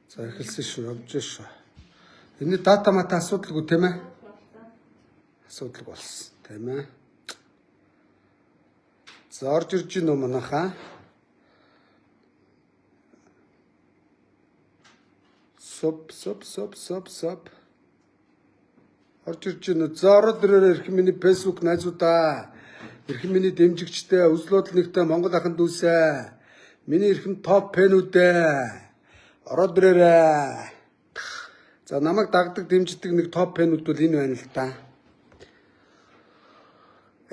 За эхэлсэн шүү, явж шүү. Энэ дата мата асуудалгүй тийм ээ? Асуудал болсон, тийм ээ? За орж ирж гин үү манайхаа? Соп. Орж ирж гин үү? За ороод ирээрээ эрхэм миний Facebook найзуудаа, эрхэм миний дэмжигчтэй, үзлүүд нэгтэй Монгол ахын дүүсээ, миний эрхэм топ фэнүүдээ ороод ирээрээ. За намайг дагдаг дэмждэг нэг топ фэнүүд бол энэ байна л да.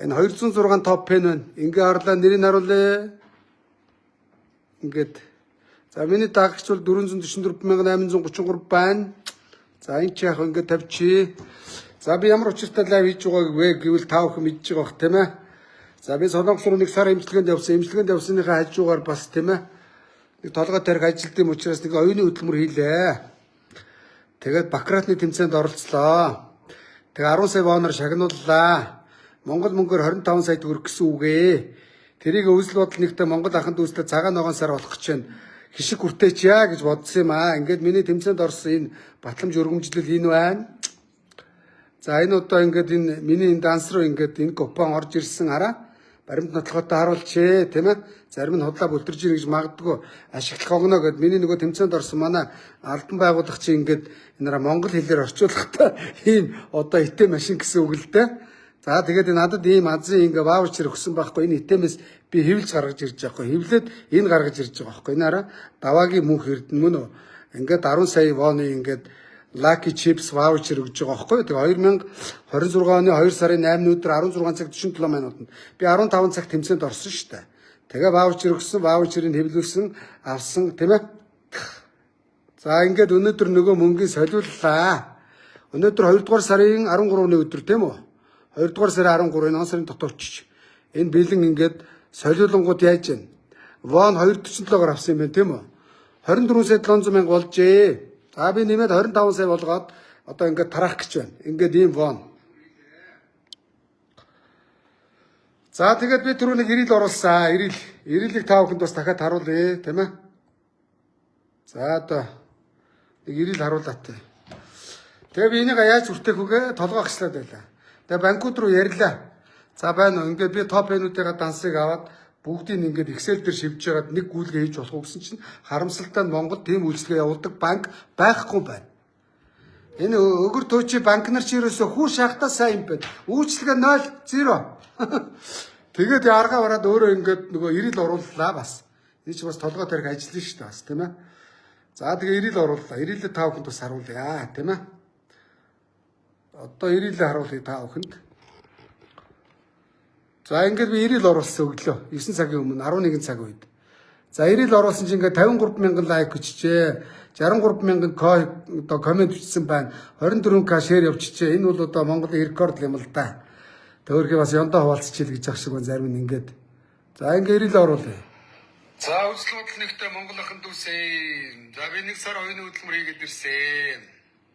Энэ 206 топ фэн байна. Ингээ харлаа нэрийг харуулъя. Ингээд. За миний дагагч бол 444,833 байна. За энэ ч яг ингээд тавьчих. За би ямар учиртай лайв хийж байгааг вэ гэвэл та бүхэн мэдж байгаа бох тийм ээ. За би Солонгос руу нэг сар эмчилгээнд явсан. Эмчилгээнд явсныхаа хажуугаар бас тийм ээ. Нэг толгой тарих ажилтны учраас нэг оюуны хөдөлмөр хийлээ. Тэгээд Бакратны тэмцээнд оролцлоо. Тэгээ 10 сая воноор шагнууллаа. Монгол мөнгөөр 25 сая төгрөг гэсэн үгээ. Тэрийг үзэл бодол нэгтэй Монгол ахын дүүстэй цагаан ногоон сар болох гэж байна. Хишиг хүртээч яа гэж бодсон юм аа. Ингээд миний тэмцээнд орсон энэ батламж өргөмжлөл энэ байна. За энэ одоо ингээд энэ миний энэ данс руу ингээд энэ купон орж ирсэн хараа. Баримт нотлохотой харуулчээ тийм ээ. Зарим нь худлаа бүлтэрж ийн гэж магадгүй ашиглах огно гэд миний нөгөө тэмцээнд орсон манай албан байгуулагч чинь ингээд энэра монгол хэлээр орчуулахдаа ийм одоо итэ машин гэсэн үг л дээ. За тэгээд надад ийм азын ингээ ваучер өгсөн байхгүй энэ итэмээс би хэвлж гаргаж ирж байгаа байхгүй хэвлээд энэ гаргаж ирж байгаа байхгүй энэ араа даваагийн мөнх эрдэн мөн үү ингээд 10 сая воны ингээд Lucky Chips voucher өгж байгаа байхгүй. Тэгээ 2026 оны 2 сарын 8-ны өдөр 16 цаг 47 минутанд би 15 цаг тэмцээнд орсон шүү дээ. Тэгээ voucher өгсөн, voucher-ыг хэвлүүлсэн, авсан тийм ээ. За ингээд өнөөдөр нөгөө мөнгөний солиуллаа. Өнөөдөр 2 дугаар сарын 13-ны өдөр тийм үү? 2 дугаар сарын 13-ны 10 сарын дотор очиж. Энэ бэлэн ингээд солиулангууд яаж вэ? Вон 247-оор авсан юм байна тийм үү? 24 сая 700 мянга болжээ. За би нэмээд 25 сая болгоод одоо ингээд тарах гэж байна. Ингээд ийм вон. За тэгээд би түрүүнийг ирэл оруулсан. Ирэлийг та бүхэнд бас дахиад харуулъя, тийм ээ. За одоо нэг ирэл харуулаад. Тэгээ би энийг яаж хүртэх үгээ толгой агшлаад байлаа. Тэгээ банкуд руу ярьлаа. За байна уу. Ингээд би топ фэнүүдийн дансыг аваад бүгдийг ингээд Excel дээр шивж яагаад нэг гүйлгээ хийж болох уу гэсэн чинь харамсалтай нь Монгол тийм үйлчлэгээ явуулдаг банк байхгүй байна. Энэ өгөр төөчи банк нар ч ерөөсөө хүү шахтаа сайн юм байна. Үйлчлэгээ 0 0. Тэгээд аргаа бараад өөрөө ингээд нөгөө ирэл орууллаа бас. Энэ ч бас толгой тарих ажиллана шүү дээ бас тийм ээ. За тэгээ ирэл орууллаа. Ирэлээ та бүхэнд бас харуулъя тийм ээ. Одоо ирэлээ харуулъя та бүхэнд. За ингээд би ирэл оруулсан өглөө 9 цагийн өмнө 11 цаг үед. За ирэл оруулсан чинь ингээд 53 мянган лайк өчжээ. 63 мянган одоо комент бичсэн байна. 24к шеэр явчихжээ. Энэ бол одоо Монголын рекорд юм л да. Төөрхий бас ёндоо хуваалцчихъя гэж ах шиг байна зарим нь ингээд. За ингээд ирэл оруулъя. За үзэл бодол нэгтэй Монгол ахын дүүсээ. За би 1 сар оюуны хөдөлмөр хийгээд ирсэн.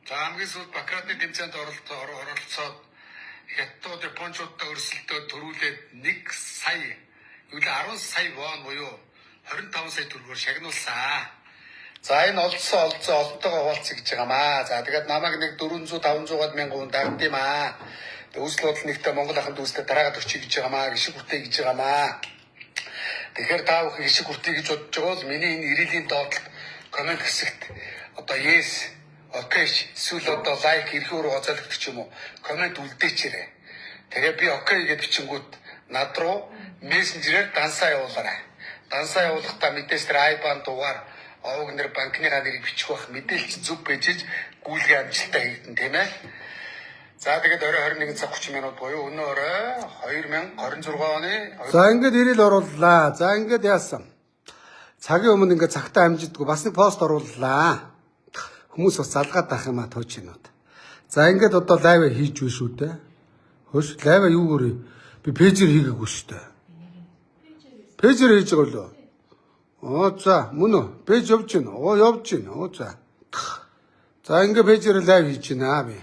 За хамгийн сүүлд Бакратны тэмцээнд оролцоод Хятад Япончуудтай өрсөлдөө төрүүлээд 1 сая, юу л 10 сая вон буюу 25 сая төгрөгөөр шагнуулсан. За энэ олонтойгоо хуваалцъя гэж байгаамаа. За тэгээд намайг нэг 400-500 мянган хүн дагд юм аа. Үзэл бодол нэгтэй Монгол ахын дүүстэй дараагаад өчье гэж байгаамаа, гişиг хүртээ гэж байгаамаа. Тэгэхээр та бүхэн гişиг хүртээ гэж бодож байгаа бол миний энэ ирэлийн доотлол комент хэсэгт одоо yes окей эсвэл одоо лайк эрхөөр гоцоологдчих юм уу комент үлдээчээрэй. Тэгээ би окей гэж бичингүүт над руу мессенжерээр дансаа явуулаарай. Дансаа явуулахдаа мэдээж тэр айбан дугаар овог нэр банкныхаа нэрийг бичих бах мэдээлэл зөв бэжиж гүйлгээ амжилттай хийгдэн тийм ээ. За тэгээд орой 21 цаг 30 минут буюу өнөө орой 2026 оны. За ингээд ирэл орууллаа. За ингээд яасан. Цагийн өмнө ингээд цагтаа амжидгүй бас нэг пост орууллаа. Хүмүүс бас залгаад байх юм а тоочнууд. За ингээд одоо лайв хийж биш үү те. Хөөш лайв юу гөрөө би пэйжээр хийгээгүй шүү дээ. Пэйжээр хийж байгаа лөө. Оо за мөн үү пэйж явж гин. Оо явж гин. Оо за. За ингээд пэйжээр лайв хийж гинэ би.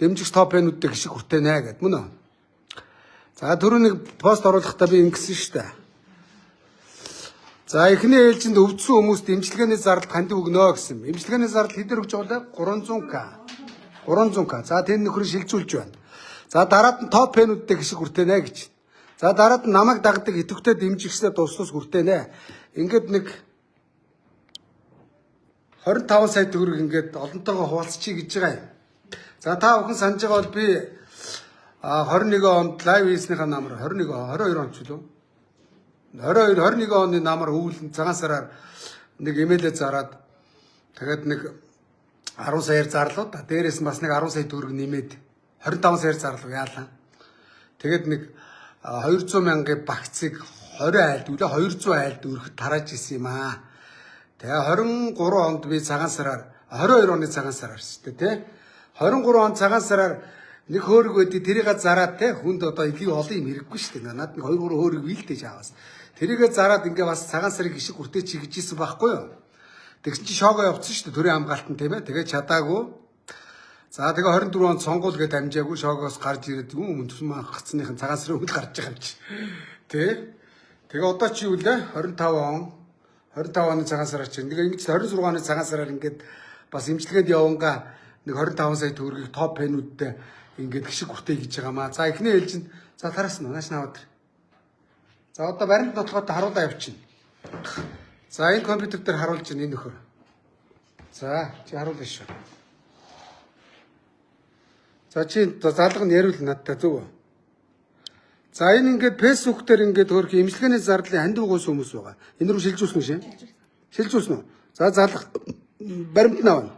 Дэмжигч топ фэнүүдтэй гişиг хүртэнэ гэд мөн үү. За түрүүний пост оруулахдаа би ингэсэн шүү дээ. За эхний ээлжинд өвдсөн хүмүүст эмчилгээний зардал хандив өгнө гэсэн. Эмчилгээний зардал хэдэр өгч байгаа вэ? 300к. 300к. За тэр нөхөр шилжүүлж байна. За дараад нь топ фэнүүдтэй гişиг хүртэнэ гэж. За дараад нь намайг дагдаг идэвхтэй дэмжигчдээ дуслус хүртэнэ. Ингээд нэг 25 сая төгрөг ингээд олонтойгоо хуваалцчих гэж байгаа юм. За та бүхэн санаж байгаа бол би 21 онд лайв хийснийхаа намар 22 он ч үлээ. 21 оны намар өвлөн цагаан сараар нэг имэйлээ зараад тэгээд нэг 10 саяар зарлуу та. Дээрээс нь бас нэг 10 сая төгрөг нэмээд 25 саяар зарлуу яалаа. Тэгээд нэг 200 мянган багцыг 20 айлд үлээ 200 айлд өргөд тарааж исэн юм аа. Тэгээ 23 онд би цагаан сараар 22 оны цагаан сараар шүү дээ тий. 23 он цагаан сараар нэг хөөрөг өдий тэрийг зараад тий хүнд одоо илүү олон юм хэрэггүй шүү дээ. Наад нэг 2 3 хөөрөг вилдэж аваас. Тэрийг зараад ингээ бас цагаан сарын гişиг хүртээ чигэж исэн байхгүй юу. Тэгсэн чи шоогоо явцсан шүү дээ төрийн хамгаалтан тийм ээ. Тэгээ чадаагүй. За тэгээ 24 онд сонгуул гээд амжаагүй шоогоос гарч ирээд юм төсмөн гацсныхын цагаан сарын үед гарч байгаа юм чи. Тэ. Тэгээ одоо чи юу лээ 25 оны цагаан сараар чинь нэг ингэж 26 оны цагаан сараар ингээд бас имчилгээнд явангаа нэг 25 сая төгрөгийг топ фэнүүдтэй ингээд гişиг хүртээ гэж байгаамаа. За эхний ээлжинд за тараас нь нааш наваад. За одоо баримт нотлоготой харуулаа явчихна. За энэ компьютер дээр харуулж байна энэ нөхөр. За чи харуулъя шүү. За чи залга нь яриул надтай зөв үү? За энэ ингээд фэйсбુક дээр ингээд хөрх имчилгээний зардлын хандив уус хүмүүс байгаа. Энэ рүү шилжүүлсэн үү шээ? Шилжүүлсэн үү? За залга баримт нь авна.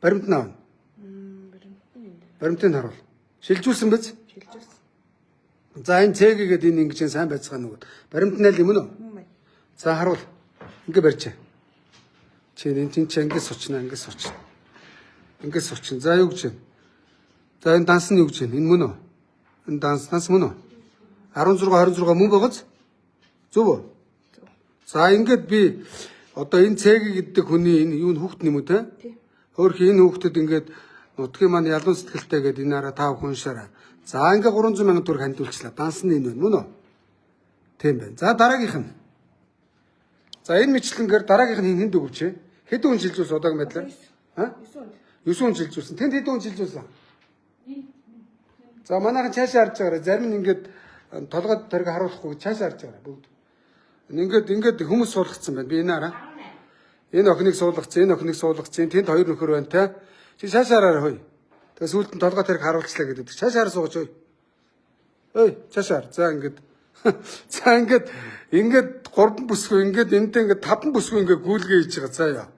Баримт нь авна. Баримтыг харуул. Шилжүүлсэн биз? Шилжүүлсэн. За энэ цэгийг гээд энэ ингэж сайн байцгаана нүгд. Баримт нь л юм уу? За харуул. Ингээ барьчаа. Чи энэ чинь ингэ сочно, ингэ сочно. Ингэ сочно. За юу гэж байна? За энэ данс нь юу гэж байна? Энэ мөн үү? Энэ данс мөн үү? 16 26 мөн байгааз? Зөв үү? За ингээд би одоо энэ цэгийг гэдэг хүний энэ юу хүүхд юм уу те? Хөөх энэ хүүхдэд ингээд нутгийн маань ялуун сэтгэлтэй гэдэг энэ араа тав хүн шараа. За ингээ 300 сая төгрөг хандуулчлаа. Данс нь энэ байна мөн үү? Тийм байна. За дараагийнх нь. За энэ мэтлэнгээр дараагийнх нь хэнд өгөвч. Хэд хүн шилжүүлсэн удааг мэдлээ? Аа? 9 хүн шилжүүлсэн. Тэнд хэд хүн шилжүүлсэн? За манайхан цаашаа харж байгаарай. Зарим нь ингээд толгойд тэрэг харуулахгүй цаашаа харж байгаарай бүгд. Ингээд хүмүүс суулгацсан байна. Би энэ араа. Энэ охиныг суулгацсан, энэ охиныг суулгацсан. Тэнд хоёр нөхөр байна те. Чи цаашаа хараарай хөөе. Тэгээ сүүлд нь толгой тэрэг харуулчлаа гэдэг. Цаашаа хараа суугач хөөе. Ой, цаашаа. За ингээд. За ингээд 3 бүсгүй ингээд энэтэй ингээд 5 бүсгүй ингээд гүйлгээ хийж байгаа заа яа.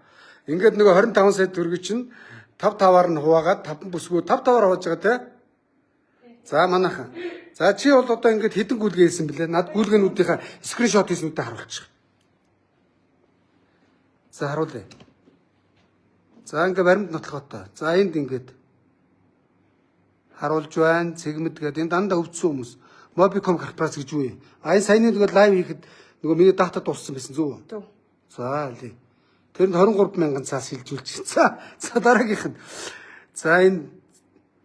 Ингээд нөгөө 25 сая төгрөг чинь 5-5-аар нь хуваагаад 5 бүсгүй 5-5-аар хувааж байгаа те. За манайхан. За чи бол одоо ингээд хэдэн гүйлгээ хийсэн бэлээ? Над гүйлгээнүүдийнхаа скриншот хийснүүдэд харуулчих. За харуулъя. За ингээд баримт нотлохотой. За энд ингээд харуулж байна. Цэгмэд гэдэг энэ дандаа өвдсөн хүмүүс. Mobicom корпорац гэж юу юм? А энэ саяны нөгөө лайв хийхэд нөгөө миний дата дууссан байсан зүг үү? Зөв. За алий. Тэр нь 23 мянган цаас шилжүүлж. За дараагийнх нь. За энэ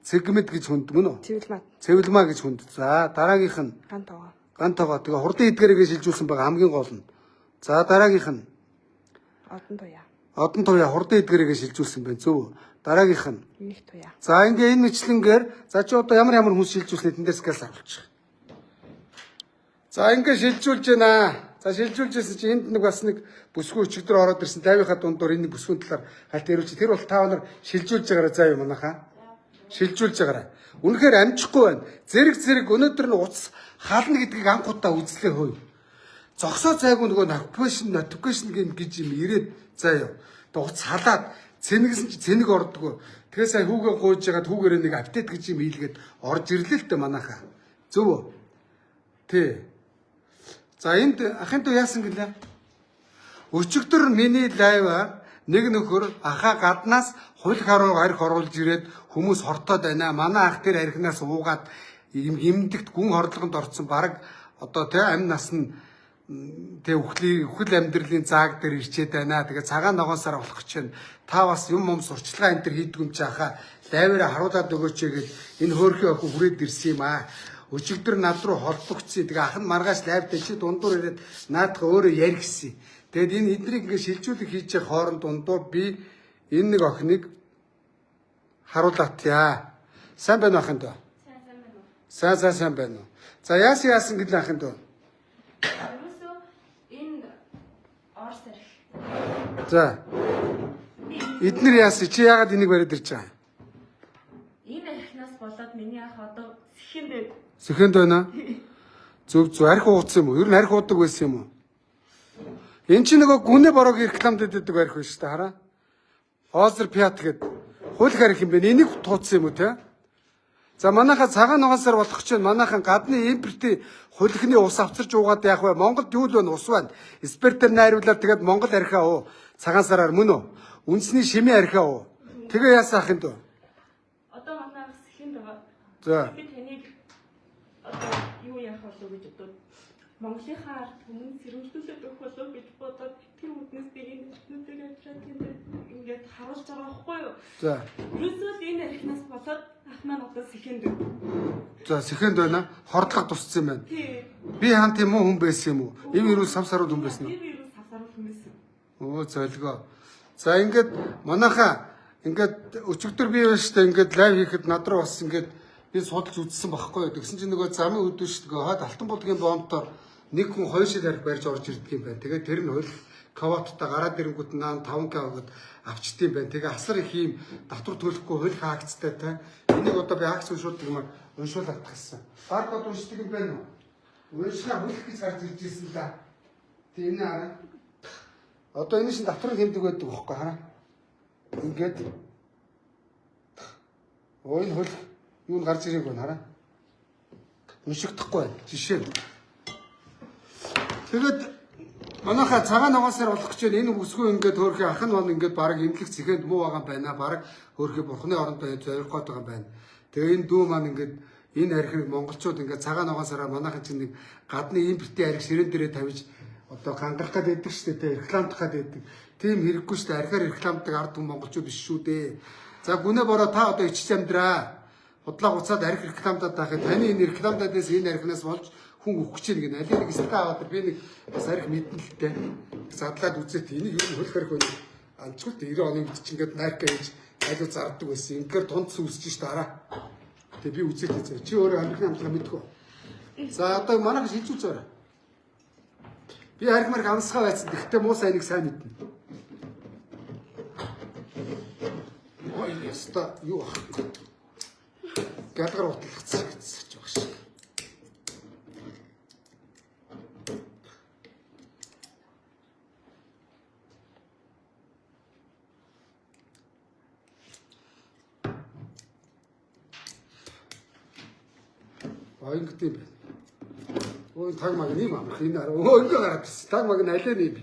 цэгмэд гэж хүнд мөн үү? Цэвэлмаа гэж хүнд. За дараагийнх нь. Ган тоогоо. Тэгээ хурдан эдгээрээ шилжүүлсэн байгаа хамгийн гол нь. За дараагийнх нь. Одон туяа хурдан эдгээрээ шилжүүлсэн байна зөв үү? Дараагийнх нь. Нэг туяа. За ингээ энэ мэтлэнгээр за чи одоо ямар хүмүүс шилжүүлснэ тэн дээр скалс харуулчих. За ингээ шилжүүлж байна. За шилжүүлжсэн чи энд нэг бас нэг бүсгүй өчигдөр ороод ирсэн 50-ийнхаа дундуур энэ бүсгүйн талаар хальт ярилж тэр бол та нар шилжүүлж байгаараа заа юм манайхаа. Шилжүүлж байгаараа. Үнэхээр амжихгүй байна. Зэрэг өнөөдөр нь уц хаална гэдгийг анхудаа үзлээ хөөе. Зогсоо цайгүй нөгөө notification гэж юм ирээд заа юу. Тэгээ уц халаад цэнэгсэн чи цэнэг ордгоо. Тэгээ сая хүүгээ гуйж ягаад хүүгээрээ нэг апдейт гэж юм хийлгээд орж ирлээ л дээ манайхаа. Зөв үү? Тий. За энд ахын дүү яасан гэлээ? Өчигдөр миний лайваар нэг нөхөр ахаа гаднаас хуль харих оруулж ирээд хүмүүс хортоод байна. Манай ах тэр архинаас уугаад имдэгт гүн хорлогонд орцсон баг одоо тий амь нас нь тий үхэл амьдралын зааг дээр ирчээд байна. Тэгээ цагаан ногоосоор болох гэж байна. Та бас юм сурчлагаа энэ төр хийдэг юм чи ахаа лайваараа харуулад өгөөч гээд энэ хөөрхий охин хүрээд ирсэн юм аа. Өчигдөр над руу холбогдсон. Тэгээ ах нь маргааш лайвтай чи дундуур ирээд наадах өөрөө ярих гэсэн. Тэгэд энэ эднийг ингээд шилжүүлэг хийж явах хооронд дундуур би энэ нэг охиныг харуулъя. Сайн байна уу ахын дөө? Сайн байна уу? За яасан гэлээ ахын дөө? Ерөөсөө энэ Орос арх. За. Эднэр яасан? Чи яагаад энийг бариад ирж байгаа? Энэ архинаас болоод миний ах одоо сэхэнд Сэхэнд байна. Зөв арх ууцсан юм уу? Ер нь арх уудаг байсан юм уу? Энд чи нөгөө гүнэ бороогийн рекламд дэдэг арх байна шүү дээ, хараа. Озер Пят гэдэг хууль арх юм бэ. Энийг тууцсан юм уу те? За манайхаа цагаан нугасаар болох чинь манайхан гадны импортын хулихны ус авчирч уугаад яах вэ? Монголд юу л байна? Ус байна. Спиртээр найруулаад тэгээд Монгол архиа уу. Цагаан сараар мөн үү? Үндэсний шимийн архиа уу. Тэгээ яасан ахын дөө? одоо манай ах сэхэнд байгаа. За. Би таныг одоо юу яах болов гэж бодоод Монголынхаа ард түмэн сэрэмжлүүлээд өгөх болов гэж бодоод тэр үднэс би энэ нүдийг авчраад тэнд ингээд харуулж байгаа байхгүй юу? За. Ерөөсөө энэ архинаас болоод ах маань одоо сэхэнд байна. За сэхэнд байна. Хордлого тусцсан байна. Тий. Би хаан тийм үү хүн байсан юм уу? Эв ирүү савсарууд хүн байсан уу? Тэр вирус хавсаруул юмсэн. Оо золгоо. За ингээд манайхаа ингээд өчигдөр би байна штэ ингээд лайв хийхэд над руу бас ингээд би судалж үзсэн байхгүй юу. Тэгсэн чинь нөгөө замын өдөө штэ хаад алтан булгийн бомбоор нэг хүн 2 шил арх барьж орж ирдэг юм байна. Тэгээд тэр нь хөл каваттай гараад ирэнгүүт наан 5k өгöd авчдсан юм байна. Тэгээ асар их юм татвар төлөхгүй хөл акцтай та. Энийг одоо би акц уншуулдаг юм уншуулах гэсэн. Баркод уншдаг юм байна уу? Уншихаа хөлөх гэж гарч ирж ирсэн да. Тэ энэ хараа. Одоо энэ шин давтрын хэмдэг байдаг байхгүй хараа. Ингээд ой энэ хөл юу н гарч ирээг байна хараа. Уншигдахгүй байна. Жишээ. Тэгээд манайхаа цагаан нугасаар болох гэж энэ үсгүй ингээд хөөрхий ах нь ингээд баг имлэг цэхэнд муу байгаа юм байна. Баг хөөрхий бурхны оронд зорих гээд байгаа юм байна. Тэгээ энэ дүү маань ингээд энэ архийг монголчууд ингээд цагаан нугасаараа манайхан чинь нэг гадны импортын арх ширээн дээрээ тавьж одоо гангарах гээд байдаг шүү дээ. Рекламдах гээд байдаг. Тийм хэрэггүй шүү дээ. Архиар рекламддаг ард түмэн монголчууд биш шүү дээ. За гүнэ бороо та одоо ичж амьдраа. Худлаа гуцаад арх рекламдаад байхад таны энэ рекламдадээс энэ архинаас болж хүн өгөх гэж нэг аль нэг эсрэг аваад би нэг бас арх мэднэлтэй задлаад үзээд энийг юу хөлөх арх байна. Анчгүйт 90 оны үед чи ингээд найрка хийж айлуу зардаг байсан. Ингээр тунд сүрсэж ш дараа. Тэгээ би үзээд чи өөрөө амирхны амтлага мэдгүй. За одоо манайх шилжүүлж байгаа. Би арх марк амсгаа байцсан. Гэхдээ муу сайныг сайн мэднэ. Ой яста юу ах. Гадгаар утлахцсан гэж байгаа шээ. Ингээд юм байна. Ой таг маг нэм амрах энэ араа. Өө ингэ гараад ирсэн. Таг маг нь алей нэм.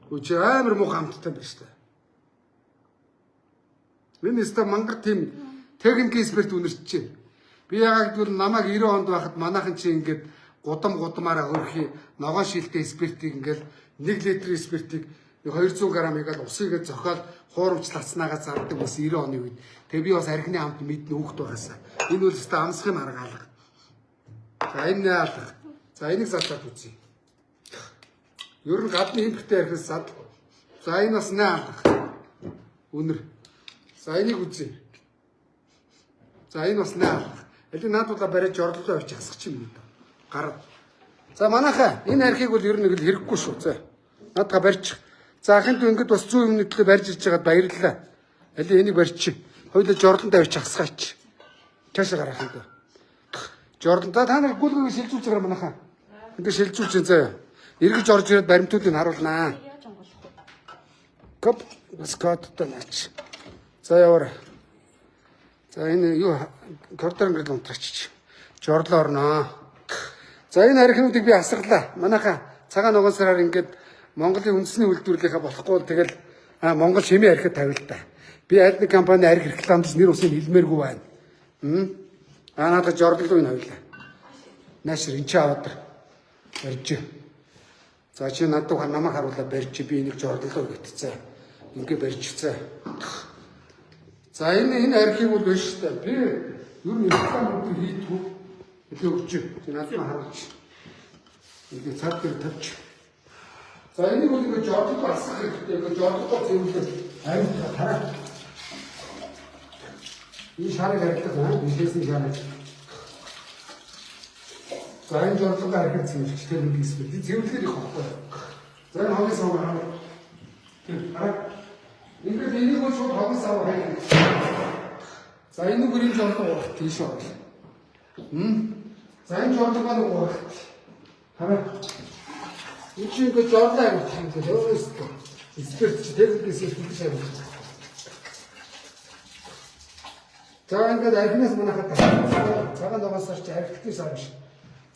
Үгүй амар муу хамттай байна шүү дээ. Энэ өстө мангар тийм техник эксперт үнэрч чинь. Би ягаад гэвэл намайг 90 онд байхад манайхан чи ингээд гудамаараа хөрхий ногоон шилтэй экспертийг ингээд 1 литр экспертийг 200 г игээл усыг зохиол хуурамч лацнаагаа зардаг бас 90 оны үед. Тэгээ би бас архины хамт мэднэ хүүхд байгаасаа. Энэ бол өстө амсхын арга алга. За энэ алга. За энийг залгаад үзье. Ер нь гадны импортын архинаас зад. За энэ бас нэ алга. Үнэр. За энийг үзье. За энэ бас нэ алга. Эли наадуулаа бариад орлоо авчих хасах юм уу? Гарав. За манайхаа энэ архийг бол ер нь хэрэггүй шүү. За. Наадгаа барьчих. За ахын дүү ингэж бас 100 минут төлөө барьж ирж байгаад баярлалаа. Али энийг барьчих. Хоёулаа жорлон тавьж хасгаач. Цаашаа гарах юм даа. Жорлон та нар гүлгүйг шилжүүлж байгаа манайхаа. Энд шилжүүлж заа. Эргэж орж ирээд баримтуудыг харуулнаа. Яаж онгоолох вэ? Коп скоттой наач. За яваар. За энэ юу коридор ингээд унтраач. Жорлоо орноо. За энэ архинуудыг би асглаа. Манайхаа цагаан нугасараар ингээд Монголын үндэсний үйлдвэрлэлийнхаа болохгүй тэгэл Монгол шимийн архид тавил та. Би аль нэг компани арх рекламдж нэр усыг хэлмээргүй байна. Надад жорлоо энэ хоёлаа. Наашир энэ ч аваад барьж. За чи надад намайг харуулаад барьж би энийг жорлоо гэтцээ. Ингээ барьчихцээ. За энэ архив бол биш шүү дээ. Би ер нь рекламыг хийдгүү. Илүү өгч. Надад харуулж. Ингээ цаад дээр тавьчих. За энийг бол ингээ жордлог алсах хэрэгтэй. Ингээ жордлогоо зөвлөж аймагта тараа. Энэ шарыг харагдах бишээсний шарыг. За энэ жордлогоо харахад зөвлөж тэр нэг эсвэл зөвлөхөр их баггүй. За энэ хогийн сав хараа. Ингээд энийг бол шууд хогийн сав хайх. За энэ нүгэрийн жордлого урах тийш орно. За энэ жордлогоо нэг урах. Хараа. Энэ чинь ингээд жордлоо авах юм дээ. Өөрөөсөө эксперт ч техникээс хэлж авах. За ингээд архинаас манахад цагаан дугасаар чи архитектур сар биш.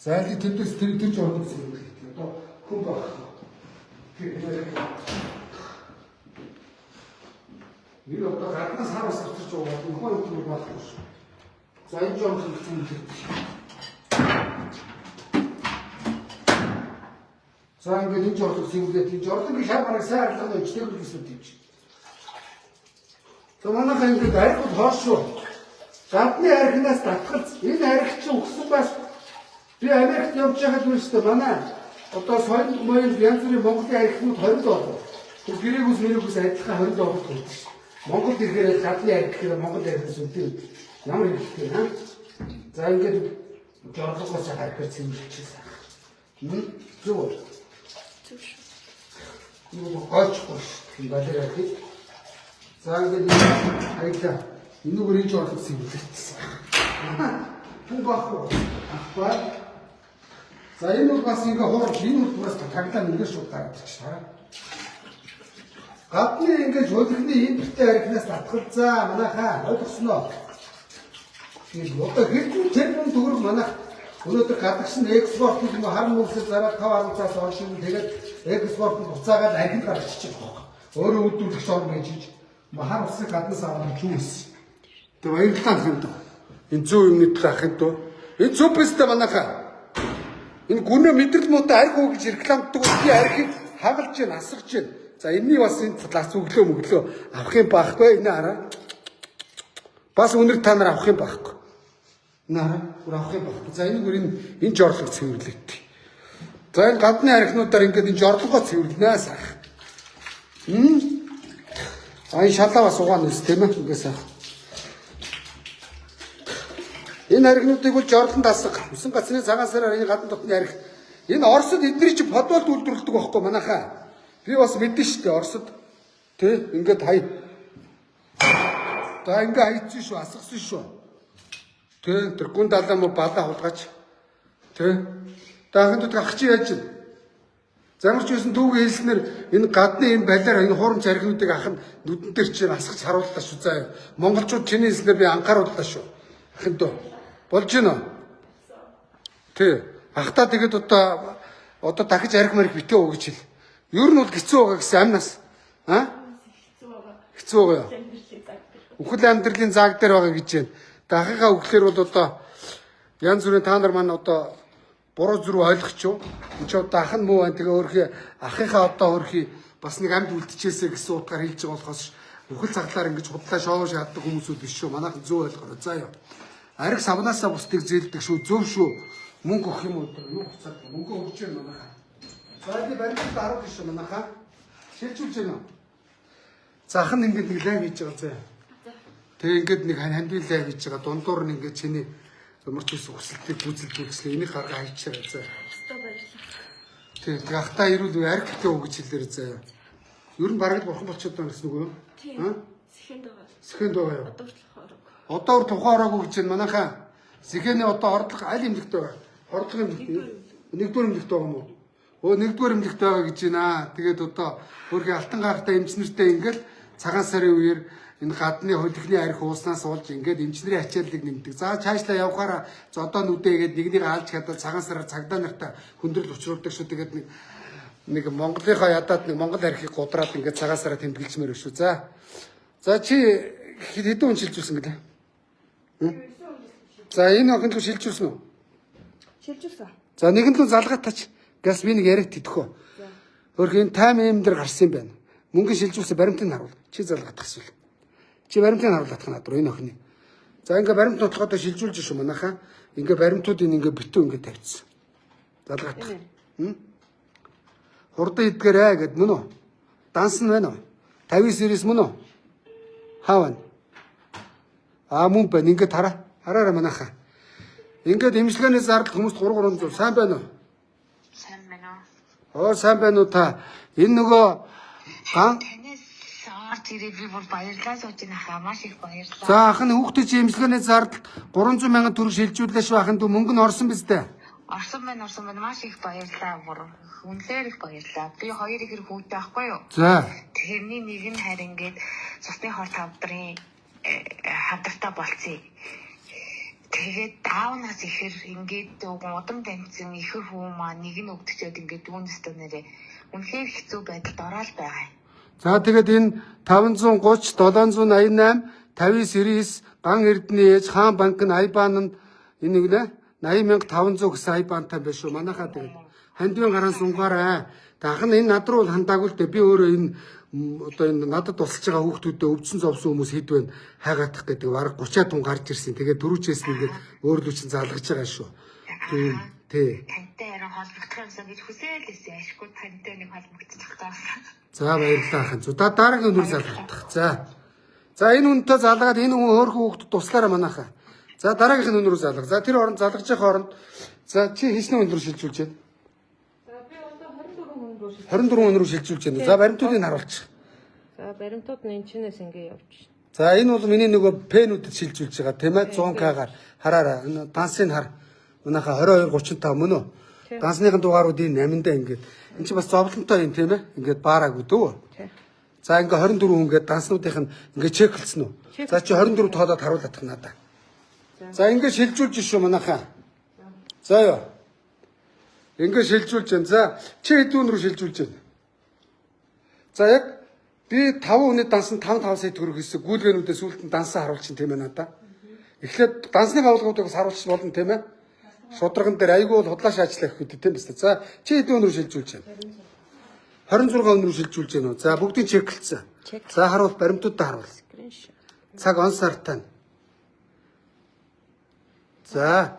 За энэ тэндээс тэр жордлого зүйл. Одоо хүн баг. Энэ одоо гаднаас хараас авчирч байгаа нөхөн өдөр болохгүй шүү. За энэ жордлого зүйл. За ингээд энэ жордлого сэрүүлээд энэ жордлогийн шар бараг сайн арилгах нь өчтөр гэсэн үг юм. За манайхаа ингээд архив хоош шүү. Гадны архинаас татгалц энэ архив чинь өгсөн бас би Америкт явж байхад үстэй манай одоо соёл моёл янз бүрийн Монголын архивууд 20 доллар. Тэр гэрээгүй мөрөөс адилхан 20 доллар төлдөг шүү. Монгол ихээр гадны архив гэхээр Монгол архивс үнэтэй ямар хэрэгтэй хаа. За ингээд жордлогоос харахад цэвэрлэчихсэн. Зөв. Юу гоохгүй юм байна гэх. За ингээд аялаа. Энэ нүгэрийн жордлого цэвэрлэгдсэн. Хүн баггүй. Ахбай. За энэ бол бас ингээ хурж энэ бол бас таглаа ингээд шууд гараад ирчих шээ. Гадны ингээд хөлхний импортын архинаас татгалзаа манайхаа ойлгосноо. Тэгээд одоо хэдэн тэрбум төгрөг манайх өнөөдөр гадагш нь экспорт гэх юм харин үйлсээр зараад 5-10 цаас оршин тэгээд экспорт нь буцаагаад архинд гаргачих واخ. Өөрөө үйлдвэрлэгч орн гэж махар усыг гаднаас аваад чүүс. Тэгээд баярлалаа хэмд. Энэ зөв юмны төлөө ахын дөө. Энэ зөв бэстэй манайхаа. Энэ гүнээ мэдрэл муутай архи уу гэж рекламддаг би архийг хагалж гин асгаж гин. За энэний бас энэ лац өглөө авах юм байхгүй энэ хараа. Бас өнөр та нар авах юм байхгүй. Нара бүр авах юм байхгүй. За энэ энэ жордлого цэвэрлэгдэх. За энэ гадны архинуудаар ингээд энэ жордлогоо цэвэрлэнэ сах. А энэ шалаа бас угаана нэс тийм ээ ингээс ах. Энэ архинуудыг бол жордлон дасах. Усан гацны цагаан сараар энэ гадны дотны архи. Энэ Оросд эдний чи подвалд үйлдвэрлэдэг байхгүй манайхаа. Би бас мэдэн шүү дээ Оросд. Тэ ингээд хай. За ингээ хайцсан шүү, асгасан шүү. Тэ тэр гүн далаа мө балаа хулгаач. Тэ даахын ах чи яаж вэ? Замарч юусэн түүгээ хэлснээр энэ гадны энэ балиар энэ хуурамч архинуудыг ах нь нүдэн дээр чинь асгаж харууллаа шүү заа. Монголчууд чиний хэлснээр би анхаарууллаа шүү. Ахын дөө. Болж гинэ. Тэ ахта тэгээд одоо дахиж архи марх битээ уу гэж хэл. Ер нь бол хэцүү байгаа гэсэн амнаас. Хэцүү байгаа. Үхэл амьдралын зааг дээр байгаа гэж байна. Дахихаа үхлээр бол одоо янз бүрийн та нар маань одоо буруу зүрх ойлгоч юу. Энд ч одоо ах нь муу байна. Тэгээ өөрхий ахыхаа одоо өөрхий бас нэг амьд үлдчихээсэ гэсэн утгаар хэлж байгаа болохоос үхэл цаглаар ингэж худлаа шоу шааддаг хүмүүсүүд биш шүү. Манайхан зөв ойлгоорой. За яа. Арх савнаасаа бусдыг зээлдэг шүү. Зөв шүү. Мөнгө өгөх юм уу? Юу хуцаад мөнгө өгч байна манайхаа. За энэ баримтад даруул шүү манайхаа. Шилжүүлж байна уу? За ах нь ингэж нэг лайв хийж байгаа заа. Тэгээ ингээд нэг хандвил лайв хийж байгаа. Дундуур нь ингээд чиний өмөрч ус өсөлтийг гүйцэлдүүлсэн. Энийг харгаа хайчаарай заа. Тэгээ ахта ирүүл архитектэ уу гэж хэлээр заа. Ер нь бараг бурхан болчиход байна гэсэн үг үү? Тийм. Сэхэнд байгаа. Сэхэнд байгаа юу? Одоо тухаараагүй гэж байна манайхаа. Сэхэний одоо ордлого аль эмнэлэгт байгаа? Ордлого нэгдүгээр эмнэлэгт байгаа юм уу? Нэгдүгээр эмнэлэгт байгаа гэж байна. Тэгээд одоо өөрхий алтан гаартай эмчнэртэй ингээл цагаан сарын үеэр энэ гадны хөлхний арх ууснаас уулж ингээд эмчнэрийн ачааллыг нэмдэг. За цаашлаа явахаараа зодоо нүдээгээд нэгнийг алж чадаад цагаан сараар цагдаа нартай хүндрэл учруулдаг шүү. Тэгээд нэг Монголынхаа ядаад нэг Монгол архийг гудраад ингээд цагаан сараа тэмдэглэжмээр шүү. За чи хэдэн хүн шилжүүлсэн гэлээ? За энэ охинд л шилжүүлсэн үү? Шилжүүлсэн. За нэгэн л залгаад тач. Газ би нэг яриад тэтгэв. Өөрхөн тайм юм дээр гарсан юм байна. Мөнгө шилжүүлсэн баримтыг харуул. Чи залгах эсвэл. Чи баримтыг харуулах над руу энэ охины. За ингээ баримт нотлохоо шилжүүлж шүү манайхаа. Ингээ баримтуудыг ингээ битүү ингээ тавьчихсан. Залгаатах. Хурдан идгээрээ гэд мөн үү? Данс нь байна уу? 59 мөн үү? Хаавна. Мөн байна. Ингээ хараараа манайхаа. Ингээд имчилгээний зардал хүмүүст 300 сайн байна уу? Сайн байна Оо уу? сайн байна уу та? Энэ нөгөө Танаас орж ирээд би бүр баярлалаа сууж байна. Маш их баярлалаа. за ахын хүүхдээ чи имчилгээний зардал 300 мянган төгрөг шилжүүллээ шүү ахын дүү мөнгө нь орсон биз дээ. Орсон байна. Маш их баярлалаа. Бүр үнээр их баярлалаа. Би хоёр ихэр хүүтэй байхгүй юу? За. Тэрний нэг нь харин ингээд цусны хор тавдрын хамтартай болцъё. Тэгээд даавнаас ихэр ингээд удам дамжсан ихэр хүү маа нэг нь өгдөгчөөд ингээд дүүнэстэ нэрээ үнэхээр хэцүү байдалд ороод байгаа юм. За тэгээд энэ 530 788 59 ган эрдний ээж хаан банк нь айбан нь энэ нэг нэ 80500 гэсэн айбантай байна шүү. Манайхаа тэгээд хандвын гараан сунгаарай. Тах нь энэ над руу хандаагүй л дээ. Би өөрөө энэ одоо энэ надад тусалж байгаа хүүхдүүдэд өвдсөн зовсон хүмүүс хэд байна хайгаатах гэдэг бараг 30 тун гарч ирсэн. Тэгээд дөрүчээс нэгээд өөрлөө чин залгаж байгаа шүү. Тийм тий. Тантай яран холбогдох юмсан гэж хүсээл байсан. Ашгүй тантай нэг холбогдчих таасан. За баярлалаа ахын. За дараагийн өндөр залгах. За энэ үнтэй залгаад энэ хүн хөөрхөн хүүхдэд туслаараа манайхаа. За дараагийнх нь өндөр залгах. За тэр оронд залгаж явах оронд за чи хийсний өндөр шилжүүлж байна. 24 өнрөө шилжүүлж байна. За баримтуудыг харуулчих. За баримтууд нь энэ чинээс ингэ явж байна. За энэ бол миний нөгөө пенүүдэд шилжүүлж байгаа тийм ээ 100к-гаар хараараа энэ дансыг хар. Манайхаа 22:35 мөн үү? Дансныхын дугаарууд энэ 8-даа ингээд энэ чи бас зовлонтой юм тийм ээ? Ингээд баараагүй дөө. За ингээ 24 хүн ингээд данснуудынх нь ингээд чеклсэн үү? За чи 24 тоолоод харуулах надаа. За ингээд шилжүүлж шүү манайхаа. За ёо. Ингээд шилжүүлж байна. За чи хэдэн рүү шилжүүлж байна? За яг би 5 хүний данс нь 5 сая төгрөг хийсэн гүйлгээнүүдээ сүултэн дансаа харуулчин тийм ээ надаа. Эхлээд дансны байгууллагуудыг бас харуулчих болно тийм ээ. Шударган дээр айгүй бол худлааш ажиллах гэдэг тийм биз дээ. За чи хэдэн рүү шилжүүлж байна? 26 рүү шилжүүлж байна уу? За бүгдийг чеклэлсэн. За харуул баримтуудаа харуул. Цаг он сартаа. За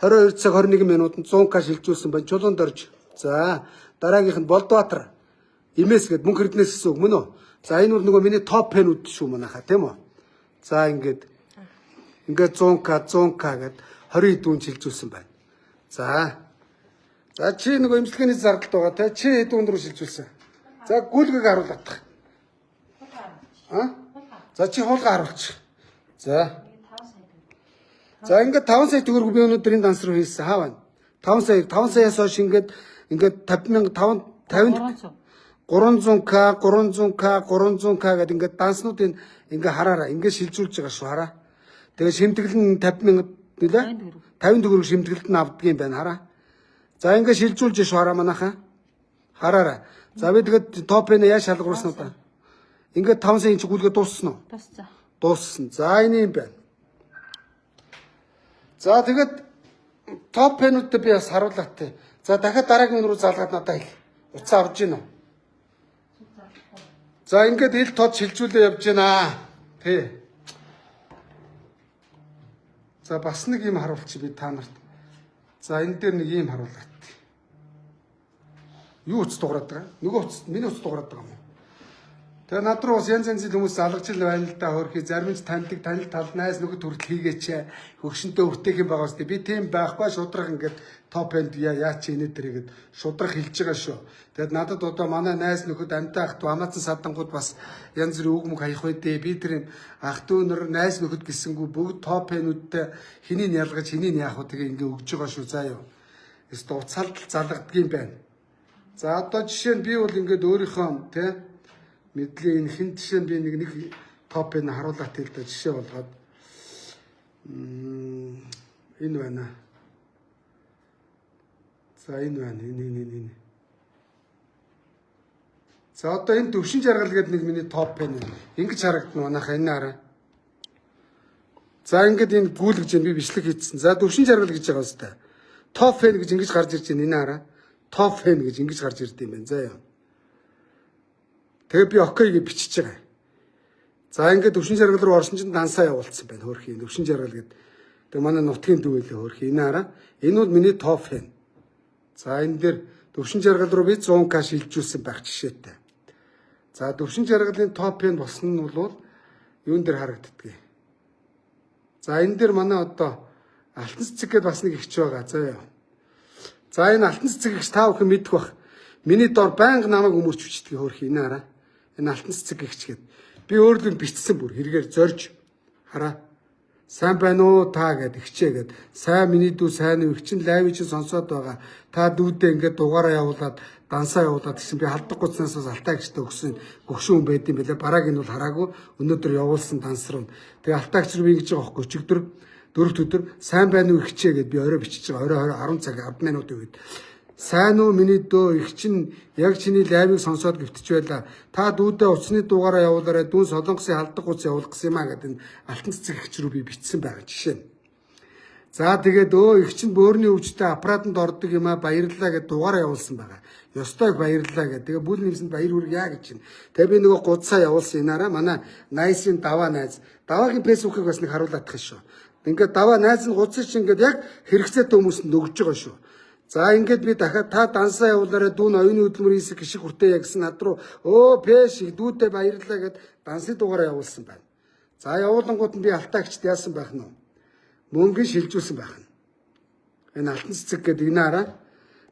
22 цаг 21 минутанд 100к шилжүүлсэн байна. Чулуунд орж. За дараагийнх нь Болдбаатар. Имэс гээд мөнх эрдэнэс гэсэн үг мөн үү? За энэ бол нөгөө миний топ пенүүд шүү манайхаа тийм үү? За ингээд 100к гээд 20 дүүн шилжүүлсэн байна. За чи нөгөө имчилгээний зардалд байгаа те чи хэдэн рүү шилжүүлсэн? За гүйлгийг харуулах. За чи хуулга харуулчих. За ингээд 5 сая төгрөг би өнөөдөр энэ данс руу хийсэн. Хаа байна? 5 саяас хойш ингээд 50,000 300к гэдэг ингээд данснуудын ингээд хараараа ингээд шилжүүлж байгаа шүү хараа. Тэгээ шимтгэл нь 50,000 нэлээ 50 төгрөг шимтгэлд нь авдгийн байна хараа. За ингээд шилжүүлж шүү хараа манайхаа. Хараараа. За би тэгээд топ энэ яа шалгуулсан уу та? Ингээд 5 сая инч гүйлгээ дууссан уу? Дууссан. За энэ юм байна. За тэгээд топ пенүүдтэй би бас харуулаатай. За дахиад дараагийн рүү залгаад надаа их. Уцаа авж гин үү? За ингээд ил тод шилжүүлээ явж байна. Тий. За бас нэг юм харуулчих би та нарт. За энэ дээр нэг юм харуулаад. Юу уц дуурайд байгаа? Нөгөө уц, миний уц дуурайд байгаа юм. Тэгээ над руу бас янз янзын хүмүүс залгаж ил байна л да хөрхи зарим ч таньдаг танил тал найз нөхөд хүртэл хийгээч хөгшөнтэй өртөөх юм байгаа үстэй би тийм байхгүй шудрах ингээд топ энд яа чи инээ дэргээд шудрах хэлж байгаа шүү. Тэгээд надад одоо манай найз нөхөд амтай ах トゥ амаацсан садангууд бас янз бүрийн үг мөг хаях байдээ би тэр ах トゥ өнөр найз нөхөд гисэнгүү бүгд топ энүүдтэй хэнийг ялгаж хэнийг яах вэ тэгээ ингээд өгж байгаа шүү заа юу. Эсвэл уцаалт залгадгийн байна. За одоо жишээ нь би бол ингээд өөрийнхөө тий мэдлийн энэ хин жишээ нь би нэг топ эн харуулаад тэл да жишээ болгоод энэ байна. За энэ байна. Энэ. За одоо энэ төвшин жаргал гэдэг нэг миний топ эн. Ингэж харагдана манайхаа энэ хараа. За ингээд энэ гүйлгэж би бичлэг хийсэн. За төвшин жаргал гэж байгаа үстэй. Топ эн гэж ингэж гарч ирж байна энэ хараа. Топ эн гэж ингэж гарч ирд юм байна. За яа. Тэгээ би окей гэж бичиж байгаа. За ингээд өвчин жаргал руу орсон чинь дансаа явуулсан байна хөөрхий. Өвчин жаргал гэдэг. Тэгээ манай нутгийн дүү байлээ хөөрхий. Энэ хараа. Энэ бол миний топ фэн. За энэ дээр өвчин жаргал руу би 100к шилжүүлсэн байх жишээтэй. За өвчин жаргалын топ фэн болсон нь бол юун дээр харагддгийг. За энэ дээр манай одоо алтан цэцэг гэдээ бас нэг ихч байгаа. За яа. За энэ алтан цэцэг ихч та бүхэн мэдэх бах. Миний доор байнга намайг өмөрч хүчдэг хөөрхий. Энэ хараа. Энэ алтан цэцэг ихч гэдэг. Би өөрлөг бичсэн бүр хэрэгээр зорж хараа. Сайн байна уу та гэд ихчээ гэд. Сайн миний дүү сайн уу их чин лайв чинь сонсоод байгаа. Та дүүдээ ингээд дугаараа явуулаад дансаа явуулаад гэсэн би халдах гуцнаас алтаа гихтэй өгсөн гөгшүүн байд юм бэлээ. Бараг энэ бол хараагүй өнөөдөр явуулсан данс руу. Тэгээ алтаагч руу би ингэж байгаа хөөхгүй өчигдөр дөрөвт өдөр сайн байна уу ихчээ гэд би орой бичиж байгаа. Орой 10 цаг 10 минутын үед. Сайн уу миний дөө их чин яг чиний лайвыг сонсоод гівтэж байла. Та дүүдээ уцны дугаараа явуулаарай. Дүүн солонгосын халдах гуц явуулах гэсэн юм а гэдэг алтан цэцэг ихч рүү би бичсэн байгаа жишээ. За тэгээд их чин бөөрийн өвчтөд аппаратанд ордог юм а баярлалаа гэд дугаараа явуулсан байгаа. Ёстой баярлалаа гэд. Тэгээ бүл нэмсэнд баяр хүргье гэж чинь. Тэгээ би нөгөө гудсаа явуулсан инаараа манай найсын даваа найз. Даваагийн фэйсбүүкийг бас нэг харуулдаг шүү. Ингээд даваа найз нь гудсаж чинь ингээд яг хэрэгцээтэй хүмүүст нөгж байгаа шүү. За ингээд би дахиад та дансаа явуулаарай дүүн оюуны хөдөлмөр хийсэх гişиг хүртээ гэсэн над руу пэш дүүдээ баярлалаа гэд дансны дугаараа явуулсан байна. За явуулангууд нь би алтаагчд яасан байх нь вэ? Мөнгө шилжүүлсэн байх нь. Энэ алтан цэцэг гэдэг энэ хараа.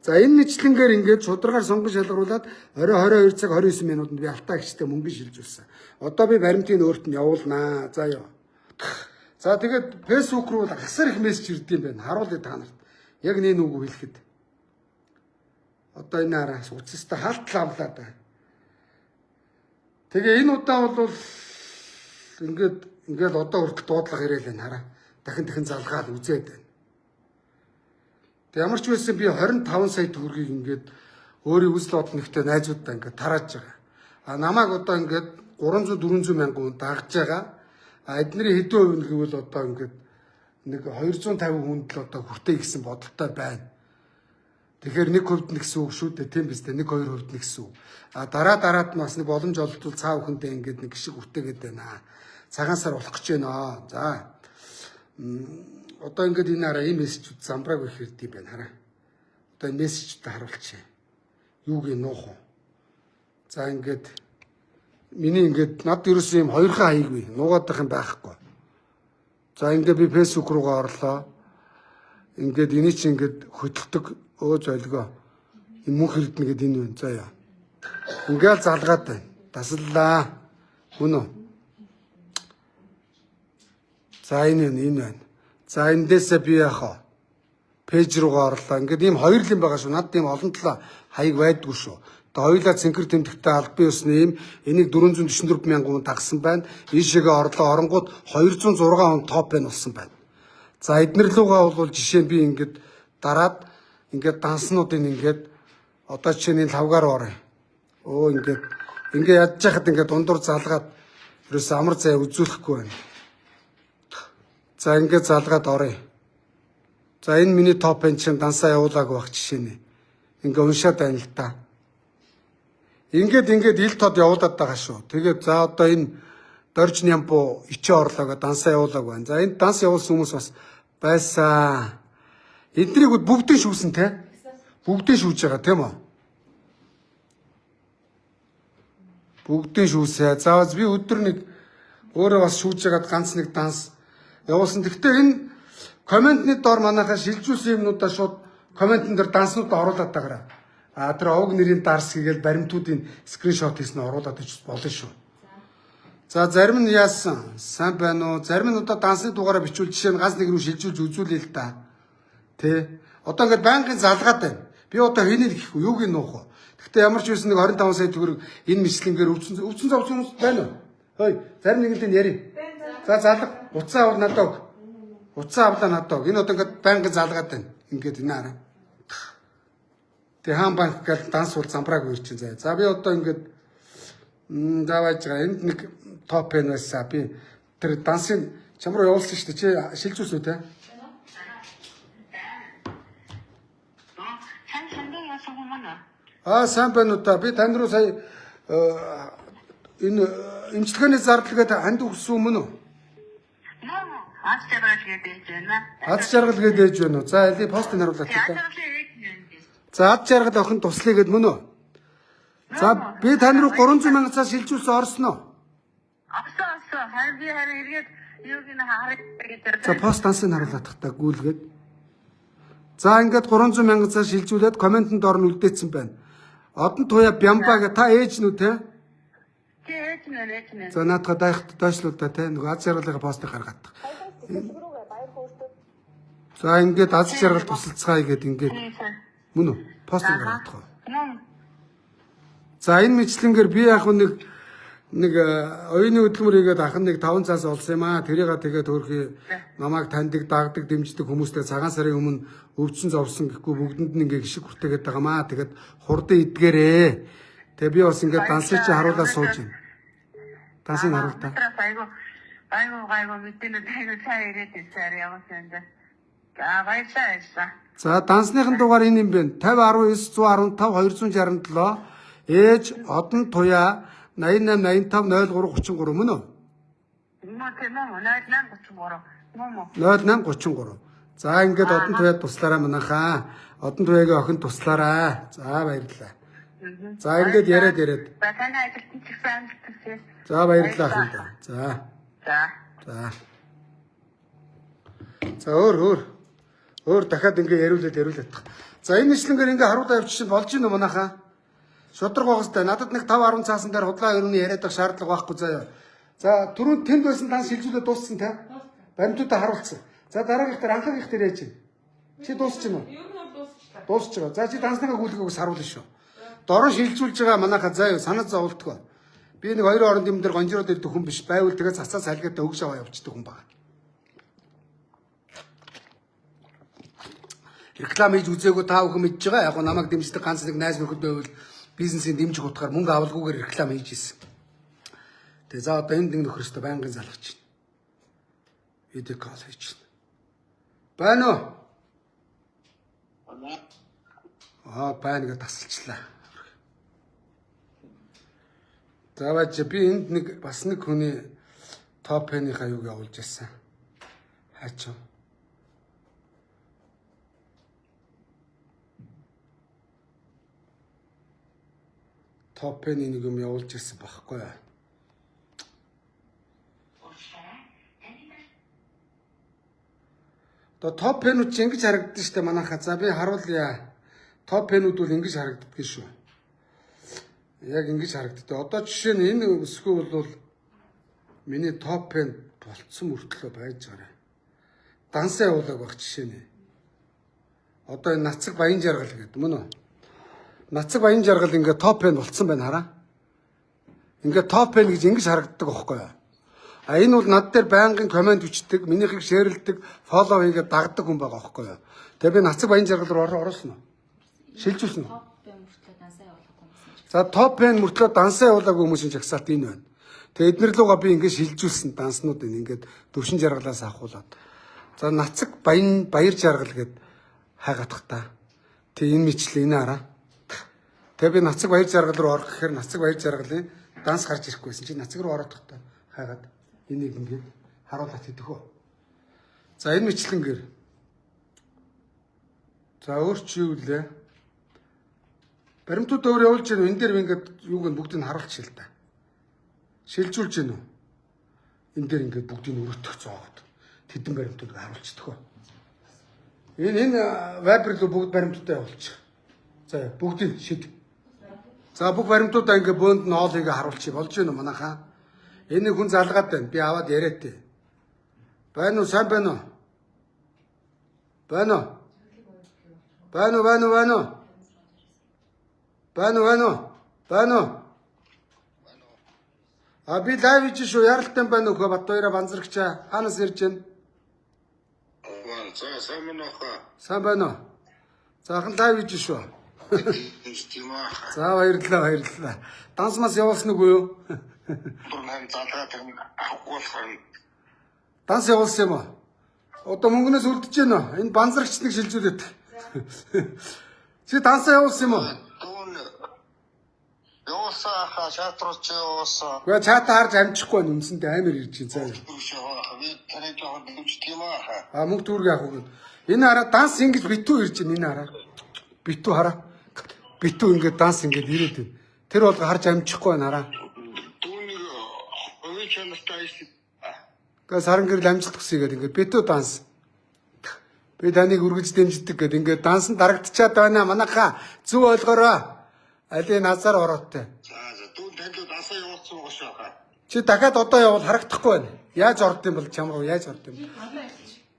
За энэ мэтлэнгээр ингээд шударгаар сонгон шалгаруулад орой 22 цаг 29 минутанд би алтаагчтай мөнгө шилжүүлсэн. Одоо би баримтын өөрт нь явуулнаа. За яа. За тэгээд фэйсбүүк руу асар их мессеж ирд юм байна. Харуулъя та нарт. Яг нэг үг хэлэхэд. Одоо энэ араас уцстай халтлаа да. Тэгээ энэ удаа бол ингээд одоо хүртэл дуудлага ирээл байна хараа. Дахин залгаад үзээд байна. Тэг ямар ч байсан би 25 сая төгрөгийг ингээд өөрийн үзэл бодол нэгтэй найзуудаа ингээд тарааж байгаа. А намайг одоо ингээд 300 400 мянган хүн дагж байгаа. А эдний хэдэн хувь нь гэвэл одоо ингээд нэг 250 хүнд л одоо хүртээ гэсэн бодолтой байна. Тэгэхээр нэг хувьд нь гэсэн үг шүү дээ. Тийм биз дээ. Нэг хоёр хувьд нь гэсэн үг. А дараад нь бас нэг боломж олдвол цаа бүхэндээ ингээд нэг гişиг хүртээгээд байна. Цагаан сар болох гэж байна. За. Одоо ингээд энэ хараа ийм мессежүүд замбрааг их ирдэв байна хараа. Одоо энэ мессежүүдэд харуулчихъя. Юуг нь нуух вэ? За ингээд миний ингээд над ерөөс юм хоёрхан хаяггүй. Нуугаадах юм байхгүй. За ингээд би фэйсбүүк руугаа орлоо. Ингээд эний чинь ингээд хөдөлдөг золгоо. Энэ мөнх хэрдэнэ гэдэг энэ байна. За яа. Ингээл залгаад байна. Таслаа. Мөн үү? За энэ байна. За эндээсээ би яхаа пэйж руугаа орлоо. Ингээд ийм хоёр л юм байгаа шүү. Над тийм олон талаа хаяг байдгүй шүү. Одоо хоёулаа цэнхэр тэмдэгтэй албан ёсны юм энийг 444 мянган хүн дагсан байна. Ийшээгээ орлоо оронгууд 206 хүн топ байна болсон байна. За эднэр лугаа бол жишээ нь би ингээд дараад ингээд данснуудыг ингээд одоо жишээний лавгаар орё. Ингээд ядж яхад ингээд дундуур залгаад ерөөс амар зай үзүүлэхгүй байна. За ингээд залгаад орё. За энэ миний топ энэ чинь дансаа явуулаагүй байх жишээ нэ. Ингээд уншаад байна л та. Ингээд ил тод явуулаад байгаа шүү. Тэгээд за одоо энэ дорж нямбу ичээ орлоогоо дансаа явуулаагүй байна. За энэ данс явуулсан хүмүүс бас байсан. Эднийг бүгдийг шүүсэн те. Бүгдийг шүүж байгаа тийм үү? Бүгдийг шүүсээ. За би өдөр нэг өөрөө бас шүүж ягаад ганц нэг данс явуулсан. Гэхдээ энэ комментны доор манайхаа шилжүүлсэн юмнуудаа шууд комментэн дээр данснуудаа оруулаад байгаарай. А тэр овг нэрийн дарс хийгээл баримтуудын скриншот хийснэ оруулаад ич болно шүү. За зарим нь яасан? Сайн байна уу? Зарим нь одоо дансны дугаараа бичүүл жишээ нь ганц нэг рүү шилжүүлж үзүүлээ л та. Тэ. Одоо ингээд байнгын залгаад байна. Би одоо хэнийг гэхгүй юуг нь нуух вэ? Гэхдээ ямар ч байсан нэг 25 сая төгрөг энэ мэтлэнгээр өвчин зовж хүмүүс байна уу? Хөөе, зарим нэгэнтэй яри. За залга. Уцаа авал надад өг. Уцаа авлаа надад өг. Энэ одоо ингээд байнгын залгаад байна. Ингээд энэ араа. Тэ хаан банк гал данс бол замбрааг үер чинь заяа. За би одоо ингээд зааваж байгаа. Энд нэг топ эн байсан. Би тэр дансын чам руу явуулсан шүү дээ. Чи шилжүүлсэн үү те? Сайн яасан юм аа. Сайн байна уу та. Би тань руу сая энэ имчилгээний зардал гэдэг ханд өгсөн мөн үү? Аз жаргал гэдэг байна. Аз жаргал гэдэг ээж байна уу? За эли постыг харуулаад Аз хэлээ. жаргалын ээж байна. За аз жаргал охин туслая гэд мөн үү? За би тань руу 300 мянган шилжүүлсэн орсон уу? Авсан. Харин би эргээд юуг нь харах гэж. За пост ансыг харуулаад тахтаа гүйлгээд. За ингээд 300 мянган шилжүүлээд комментэнд орно үлдээсэн байна. Одон туяа Бямба гэ та ээж нү те? Ээж нэ. За наадха дайхт доошлуудаа те нөгөө аз жаргалын постыг гаргаад. За ингээд аз жаргал тусалцгаая гэд ингээд мөн үү? Постыг гаргаад тах. За энэ мэтлэнгээр би яг нэг оюуны хөдөлмөр хийгээд ахын нэг 5 цаас олсон юм аа. Тэрийг тэгээд хөрхий намайг таньдаг, дагдаг, дэмждэг хүмүүстэй цагаан сарын өмнө өвчин зовсон гэхгүй бүгдэнд нь ингээ гişиг хүртээгээд байгаа маа. Тэгээд хурдан идгээрээ. Тэгээ би бас ингээ дансыг чи харуулаад сууж байна. Дансыг харуул та. Айгу мэдэнэ цаа ирээд ирсээр явсан юм. Баярлалаа. За дансныхын дугаар энэ юм байна. 50 19 115 267 ээж одон туяа 88 85 03 33 мөн үү? Мөн. 0833. За ингээд одон туяад туслаараа манайхаа. Одон туяагийн охин туслаараа. За баярлалаа. За ингээд яриад. Батаны ажилтны чигсэн амжилттай. За баярлалаа ахын. За. За өөр дахиад ингээ яриулаад тах. За энэ нэшлэнгээр ингээ харуулаа явчих чинь болж ийн үү манайхаа? Шудраг байгастай надад нэг 5 10 цаасан дээр худлаа өрөөний яриад байх шаардлага байхгүй заяа. За түрүүнд тэнд байсан данс шилжүүлээ дууссан те. Баримтуудаа харуулсан. За дараагийнх дээр анхаагийнх дээр яаж чинь? Чи дуусчих юм уу? Ер нь дуусчихлаа. Дуусч байгаа. За чи дансныхаа гүйлгээгөөс харуулна шүү. Дорон шилжүүлж байгаа манайхаа заяа санаа зовлтгоо. Би нэг хоёр оронд юм дээр гонжироод ирдэг хүн биш. Байвал тэгээ цацаа салгиатаа өгж аваа явчихдаг хүн байна. Реклам хийж үзээгүй та бүхэн мэдж байгаа. Яг намайг дэмждэг ганц нэг найз нөхөд байвал бизнесийн дэмжих утгаар мөнгө авалгүйгээр реклам хийж ийсэн. Тэгээ за одоо энд нэг нөхрөөсөө байнгын залгаж байна. Видео кол хийж байна. Байна уу? Байна гэж тасалчлаа. За бач би энд нэг бас нэг хүний топ фэнийг аюуг явуулж ирсэн. Хаач. Топ фэний нэг юм явуулж ирсэн багхгүй юу? Топ фэнүүд чи ингэж харагддаг штэ манайхаа. За би харуулъя. Топ фэнүүд бол ингэж харагддаг шүү. Яг ингэж харагддаг. Одоо жишээ нь энэ өсгөө бол миний топ фэн болцсон мөртлөө байж байгаа. Дансаа явуулаг баг жишээ нь. Одоо энэ нацаг баян жаргал гэдэг мөн үү? Нацаг баян жаргал ингээ топ фэн болцсон байна хараа. Ингээ топ фэн гэж ингэж харагддаг байхгүй юу? А энэ бол над дээр байнгын комент бичдэг, минийхийг шеэрлдэг, фоллоу хийгээд дагдаг хүн байгаа байхгүй юу? Тэгээ би нацаг баян жаргал руу оруулсан уу? Шилжүүлсэн үү? За топ фэн мөртлөө дансаа явуулаагүй хүмүүсийн жагсаалт энэ байна. Тэгээ эднэр лугаа би ингээд шилжүүлсэн данснуудыг ингээд төвшин жаргалаас авахуулаад. За нацаг баяр жаргал гэд хайгаадах та. Тэгээ энэ мэтлээ энэ хараа. Тэгээ би нацаг баяр жаргал руу орох гэхээр нацаг баяр жаргалын данс гарч ирэхгүйсэн чи нацаг руу ороод тахта хайгаад энийг ингээд харуулаад идэх үү. За энэ мэтлэнгээр. За өөр чи юу лээ? Баримтууд өөр явуулж гэнэ энэ дээр ингээд юуг нь бүгдийг харуулчих л та. Шилжүүлж гэнэ үү? Энэ дээр ингээд бүгдийг өрөтөх зоогод тэдэн баримтуудыг харуулчихдаг хөө. Энэ вайбер руу бүгд баримтуудаа явуулчих. За бүгдийг шид. За бүх баримтуудаа ингээд бөөнд нь оолыг харуулчих болж гэнэ манайхаа. Энэ хүн залгаад байна. Би аваад яриад тээ. Байна уу? Сайн байна уу? Байна уу? Байна уу? Байна уу? Байна уу? Байна уу? А би лайв хийж шүү. Яралтай байна уу? Батбаяра банзрагчаа. Хаанаас ирж байна? За сайн байна уу? Сайн байна уу? За хан лайв хийж шүү. Тийм аа. За баярлалаа. Данс мас явуулсан уу юу? Бүрэн залгаад нэг авахгүй болохоор Данс явуулсан юм уу? Одоо мөнгнөөс үлдэж байна уу? Энэ банзрагч нэг шилжүүлээд. Чи дансаа явуулсан юм уу? явуулсан явуулсан хаа шаатрууч явуулсан. Гэхдээ чат харж амжихгүй байна үндсэндээ амар ирж байна заа. Бүрш яваа. Би танай жоохон дэмждэг юм аа. А мөнгө төгрөг яах вэ? Энэ хараа данс ингэж битүү ирж байна энэ хараа. Битүү хараа. Битүү ингэж данс ингэж ирээд байна. Тэр бол харж амжихгүй байна хараа. Түүний овын чанартай их. Гэхдээ саран гэрэл амжилт хүсье гэдэг ингэж битүү данс. Би таныг үргэж дэмждэг гэдэг ингэж данс дарагдчихад байна манайхаа зүв ойлгоорой. Али назар ороотой. За түүн танд дасаа явуулсан байгаа шүү хаа. Чи дахиад одоо явал харагдахгүй байна. Яаж орд юм бол чам руу яаж орд юм?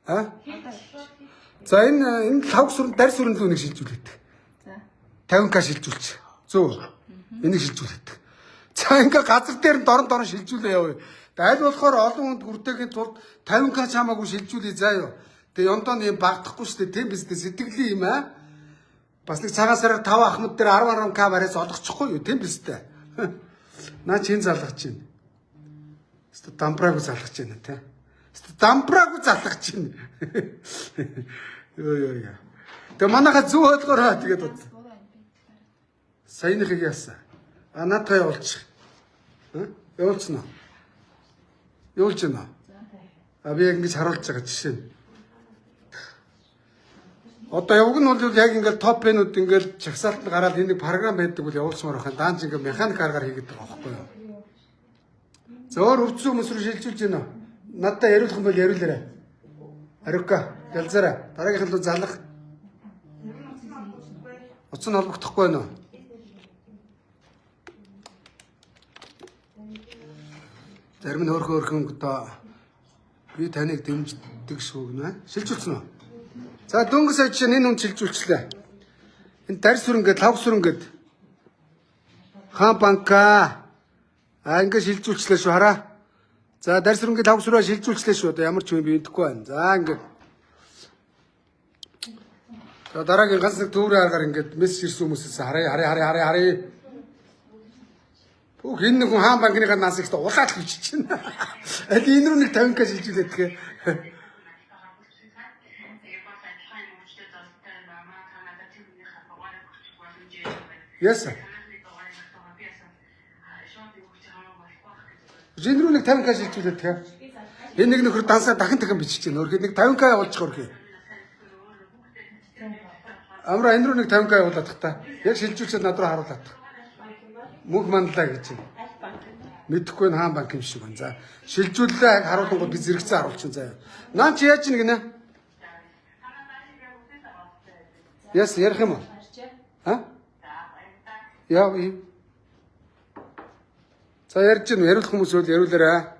А? За энэ лав сүрэн дарь сүрэн лүү нэг шилжүүлээд. За. 50к шилжүүлчих. Зөв. Энийг шилжүүлээд. За ингээ газар дээр нь дорн шилжүүлээ явъя. Аль болохоор олон хүнд хүртэхийн тулд 50к чамаагүй шилжүүлээ заа юу. Тэгээ ёндоо юм багдахгүй шүү дээ. Тийм биз дээ сэтгэлийн юм аа. Бас нэг цагаан сараар 5 ахмад дээр 10 к барьж олгочихгүй юу? Тийм биз дээ. Наа чин залгаж байна. Өстө дампраагүй залгаж байна тий. Өстө дампраагүй залгаж байна. Ёо. Тэгээ манайха зүг ойлгоорой тэгээд бод. Саяныхыг яасан. А наадхаа явуулчих. Явуулчихна. Явуулж байна. А би яг ингэж харуулж байгаа жишээ нь. Одоо явг нь бол яг ингээл топ пенүүд ингээл чагсаалтанд гараад энийг програм байдаг бол явуулсмаар байна. Даанч ингээ механик аргаар хийгээд байгаа байхгүй юу? Зөөр өвцөн хүмүүс рүү шилжүүлж байна. Надтай яриулах юм бол яриулаарай. Ариука, ялзаарай. Дараагийнх нь залах. Утас нь холбогдохгүй байна уу? Зарим нь өөрхөн одоо би таныг дэмждэг шүүгнэ. Шилжүүлсэн үү? За дөнгөс ажиж энэ хүн шилжүүлчлээ. Энэ дарь сүрэнгээд лав сүрэнгээд хаан банка ингээ шилжүүлчлээ шүү хараа. За дарь сүрэнгээд лав сүрээ шилжүүлчлээ шүү. Одоо ямар ч юм би мэдэхгүй байна. За ингээ. За дараагийн ганц нэг төврийн аргаар ингээд мессеж ирсэн хүмүүсээс харъя. Бүх энэ нэг хүн хаан банкныхаа нас ихтэй улаал хөвчиж байна. Аль энэ рүү нэг 50к шилжүүлээд тэгээ. Yes. Жинрүү нэг 50к шилжүүлээд тэгээ. Энэ нэг нөхөр дансаа дахин бичиж байна. Өөрхий нэг 50к явуулчих өөрхий. Амра энэ рүү нэг 50к явуулаад тах та. Яг шилжүүлчихээд над руу харуулаад. Мөнх мандлаа гэж байна. Мэдэхгүй хаан банк юм шиг байна. За шилжүүлээ харуулгууд би зэрэгцээ харуулчихсан заяа. Наа чи яаж ийн гинэ? Яс ярих юм уу? А? Яа юм. За ярьж гин яриулах хүмүүс үл яриулаарай.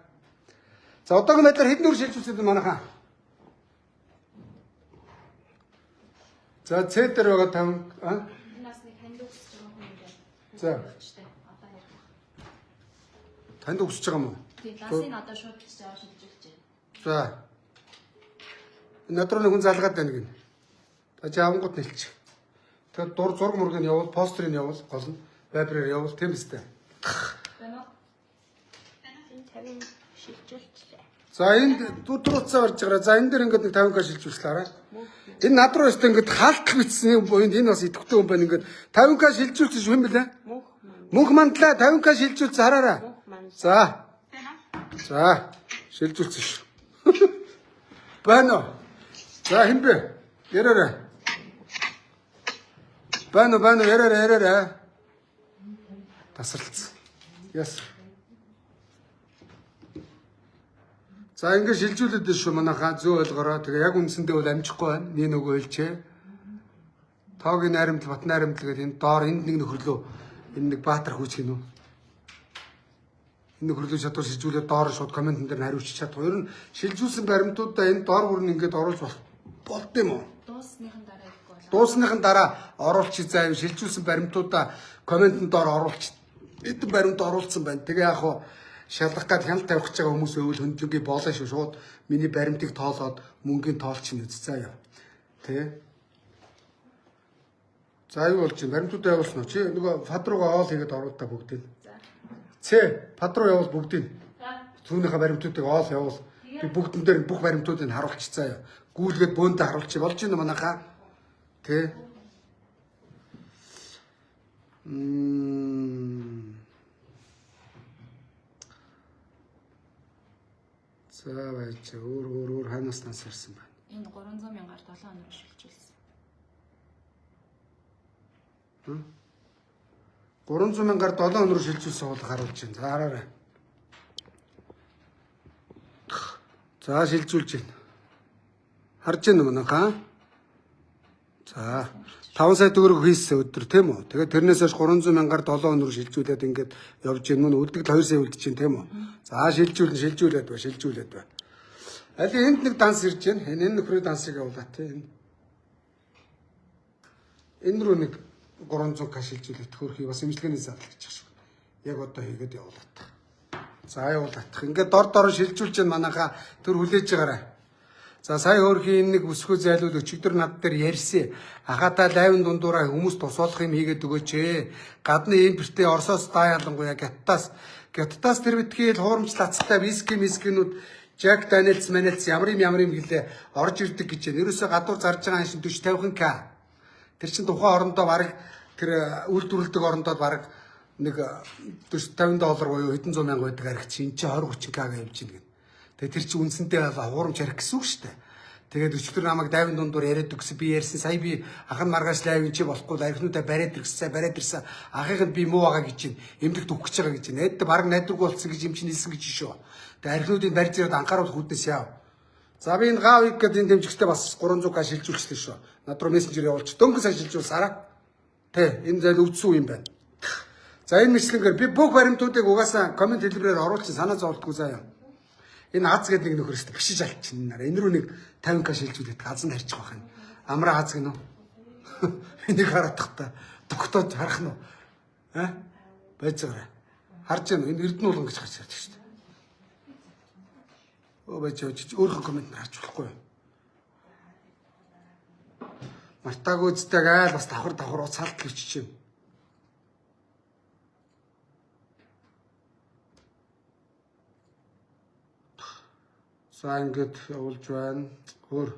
За одоогийн байдлаар хэдэн өөр шилжүүлсэн бэ манайхаа? За C дээр байгаа 5 а? Нас нэг ханд өгсөж байгаа хүн ингээд. За. Одоо ярих. Танд өсөж байгаа юм уу? Тийм, ласыг одоо шууд бичиж аваад шилжүүлж байна. За. Надруу нэг хүн залгаад байна гин. За чи авангууд нэлчих. Тэгэхээр дур зураг мөргөнд явуул, постерыг явуул, гол нь вайбраар явуул тийм үстэй. Байна уу? Энэ 50 шилжүүлчихлээ. За энд дутруулцаа барьж байгаа. За энэ дэр ингээд нэг 50к шилжүүлчлээрээ. Энэ над руу өстө ингээд хаалтл бичсэн юм буйнд энэ бас идэвхтэй юм байна ингээд 50к шилжүүлсэн шүү юм бэлээ. Мөнх мандлаа 50к шилжүүлсэн хараарай. За. За шилжүүлсэн шүү. Байна уу? За хэн бэ? Яраарай. Байна уу яраарай. Тасралцсан. Яс. За ингэ шилжүүлээд шүү манайхаа зөө ойлгороо. Тэгээ яг үндсэндээ бол амжихгүй байна. Нэг нөгөө хэлчээ. Тоогийн найрамдал, бат найрамдал гэдэг энэ доор энд нэг нөхрлөө. Энэ нэг баатар хүүч гинөө. Энэ нөхрлөө чадвар шилжүүлээд доор шууд комментэн дээр хариулчих чадах. Ер нь шилжүүлсэн баримтуудаа энэ доор бүрэн ингээд оруулж болт юм уу? Дуусныхан дараа ихгүй болоо. Дуусныхан дараа оруулчих заа юу шилжүүлсэн баримтуудаа комментэн доор оруулчих. Эдэн баримт оруулсан байна. Тэгээ яг хуу шалгах гад хяналт тавих гэж байгаа хүмүүс өвөл хөндлөнгий боолоо шүү шууд миний баримтыг тоолоод мөнгөний тоолчин үз заа яа. Тэ. За юу болж байна? Баримтуудаа явуулсан уу? Чи нөгөө фад руугаа оол хийгээд оруулаа бүгдийг. За. Фад руу явуул бүгдийг. За. Түүнийхээ баримтуудыг оол явуул. Би бүгдэн дээр бүх баримтуудыг харуулчихсан яа. Гүүлгээд бөөндө харуулчих болж байна манайхаа. Тэ. За байж өөр ханаас танс ирсэн байна. Энэ 300 мянгаар 7 хоног шилжүүлсэн. 300 мянгаар 7 хоног шилжүүлсэн бол харуулж байна. За хараарай. За шилжүүлж байна. Харж байна мөн хаа? За 5 сая төгрөг хийсэн өдөр тийм үү? Тэгээд тэрнээс хойш 300 мянгаар 7 хоног шилжүүлээд ингээд явж гин мөн үлдэгт 2 сая үлдэж чинь тийм үү? За шилжүүлээд бай. Аль энд нэг данс ирж байна. Энэ нөхрөө дансыг явуулаа тийм. Энэ рүү нэг 300 к шилжүүлээд хөрхий бас имжлэгээний зардал гэж шүү. Яг одоо хийгээд явуулаад. За явуулаад. Ингээд дор шилжүүлж байна манайха төр хүлээж байгаарай. За сая хөрхий энэ нэг өсгөө зайлуул өчигдөр над дээр ярьсан. Ахата лайвын дундуураа хүмүүс тусуулах юм хийгээд өгөөч ээ. Гадны импортын Оросоос даялангуяа гаттаас тэр битгий хуурамч лацтай вискинүүд Jack Daniels ямар юм гэлээ орж ирдэг гэж байна. Ерөөсөө гадуур зарж байгаа шин 40-50 к. Тэр чин тухайн орондоо баг тэр үйлдвэрлэдэг орондоо баг нэг $40-50 буюу хэдэн 100 мянга байдаг арих чинь 20-30 к явж ийн гэн. Тэгээ тэр чинь үндсэндээ хуурамч арих гэсэн үг шүү дээ. Тэгээд өчигдөр намайг дайвын дундуур яриад өгсөн. Би ярьсан. Сая би ахан маргааш лайв чи болохгүй арихнуудаа бариад ирсэн. Ахыгд би муу байгаа гэж чинь эмдэгт өгөх гэж байгаа гэж чинь. Эд баг найдваргүй болсон гэж юм чинь хэлсэн гэж шүү. Тэгээ арихнуудыг барьж ирээд анхааруулах үүднээс яав. За би энэ гаавыг гэдэг энэ дэмжигчтэй бас 300 к шилжүүлчихлээ шүү. Над руу мессенжер явуулчих. Дөнгөс шилжүүлсараа. Тэ энэ зайл өвдсөн юм байна. За энэ мэтлэнгээр би бүх баримтуудыг угаасаа комент хэлбэрээр оруулчих санаа зовлтгүй заяа. Энэ аз гэдэг нэг нөхөрөөс бишиж алчихна. Энэ рүү нэг 50 к шилжүүлээд газан харьчих байх юм. Амраа аз гинөө. Энийг хараадах та. Тогтоож харах нь. Байж байгаа. Харж байна. Энэ эрдэнэ уулан гэж харж байдаг шүү дээ. Байж өөрөө комент харж болохгүй. Мартаагүй здэг айл бас давхар уцаалт хийчих юм. За ингээд явуулж байна. Өөр.